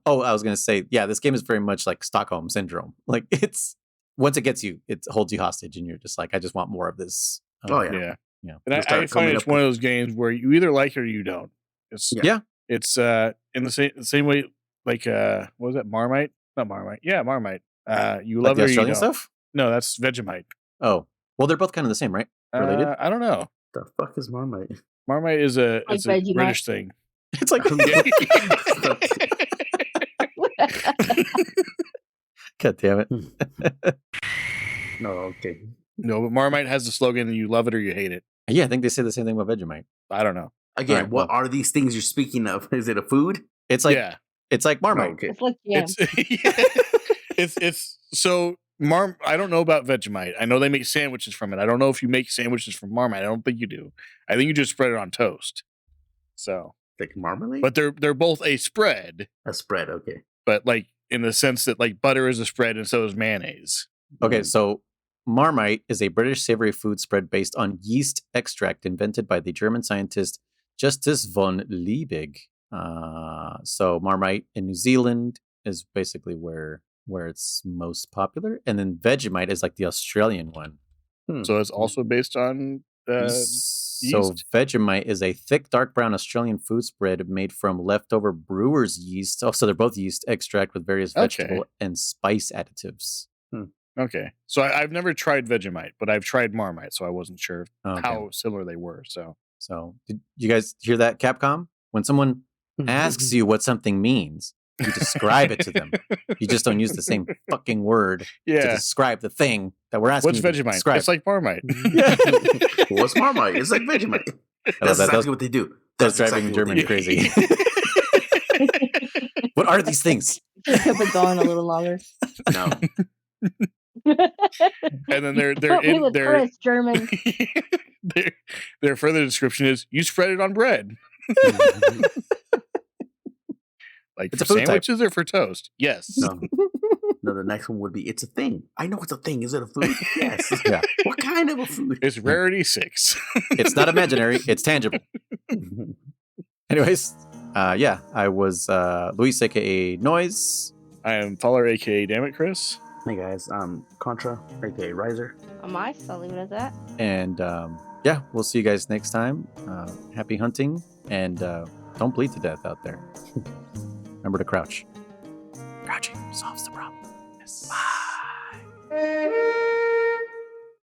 Oh, I was gonna say, yeah, this game is very much like Stockholm Syndrome. Like, once it gets you, it holds you hostage, and you're just like, I just want more of this. Yeah. Yeah. And I find it's one of those games where you either like it or you don't. It's in the same way, like what was that? Marmite? Not Marmite. Yeah, Marmite. You Like love the it or you Australian don't. stuff? No, that's Vegemite. Oh, well, they're both kind of the same, right? Related? I don't know. The fuck is Marmite? Marmite is it's a Vegemite. British thing. It's like, God damn it. No, okay. No, but Marmite has the slogan, you love it or you hate it. Yeah, I think they say the same thing about Vegemite. I don't know. Again, Alright, what are these things you're speaking of? Is it a food? It's like, yeah. it's like Marmite. Oh, okay. It's like jam. It's so I don't know about Vegemite. I know they make sandwiches from it. I don't know if you make sandwiches from Marmite. I don't think you do. I think you just spread it on toast. So, Like marmalade? but they're both a spread, A spread, okay. but like in the sense that like butter is a spread and so is mayonnaise. Okay, so Marmite is a British savory food spread based on yeast extract invented by the German scientist Justus von Liebig. So Marmite in New Zealand is basically where it's most popular, and then Vegemite is like the Australian one. So it's also based on So yeast? Vegemite is a thick, dark brown Australian food spread made from leftover brewer's yeast. Oh, so they're both yeast extract with various vegetable and spice additives. Okay. So I've never tried Vegemite, but I've tried Marmite, so I wasn't sure how similar they were. So did you guys hear that, Capcom? When someone asks you what something means, you describe it to them. You just don't use the same fucking word to describe the thing that we're asking. What's you to Vegemite? describe. It's like Marmite. What's Marmite? It's like Vegemite. That's exactly what they do. That's That's driving exactly what German they do. crazy. What are these things? Just kept it going a little longer. No. And then they're Kriss, German. their further description is you spread it on bread. Like It's for a food type. sandwiches or for toast? Yes. No. No, the next one would be it's a thing. I know it's a thing. Is it a food? Yes. Yeah. What kind of a food? It's rarity 6. It's not imaginary. It's tangible. Anyways, I was Luis, aka Noise. I am Faller, aka Damn It Chris. Hey guys, Contra, aka Riser. I'm ice. I'll leave it at that. And we'll see you guys next time. Happy hunting, and don't bleed to death out there. Remember to crouch. Crouching solves the problem. Yes. Bye.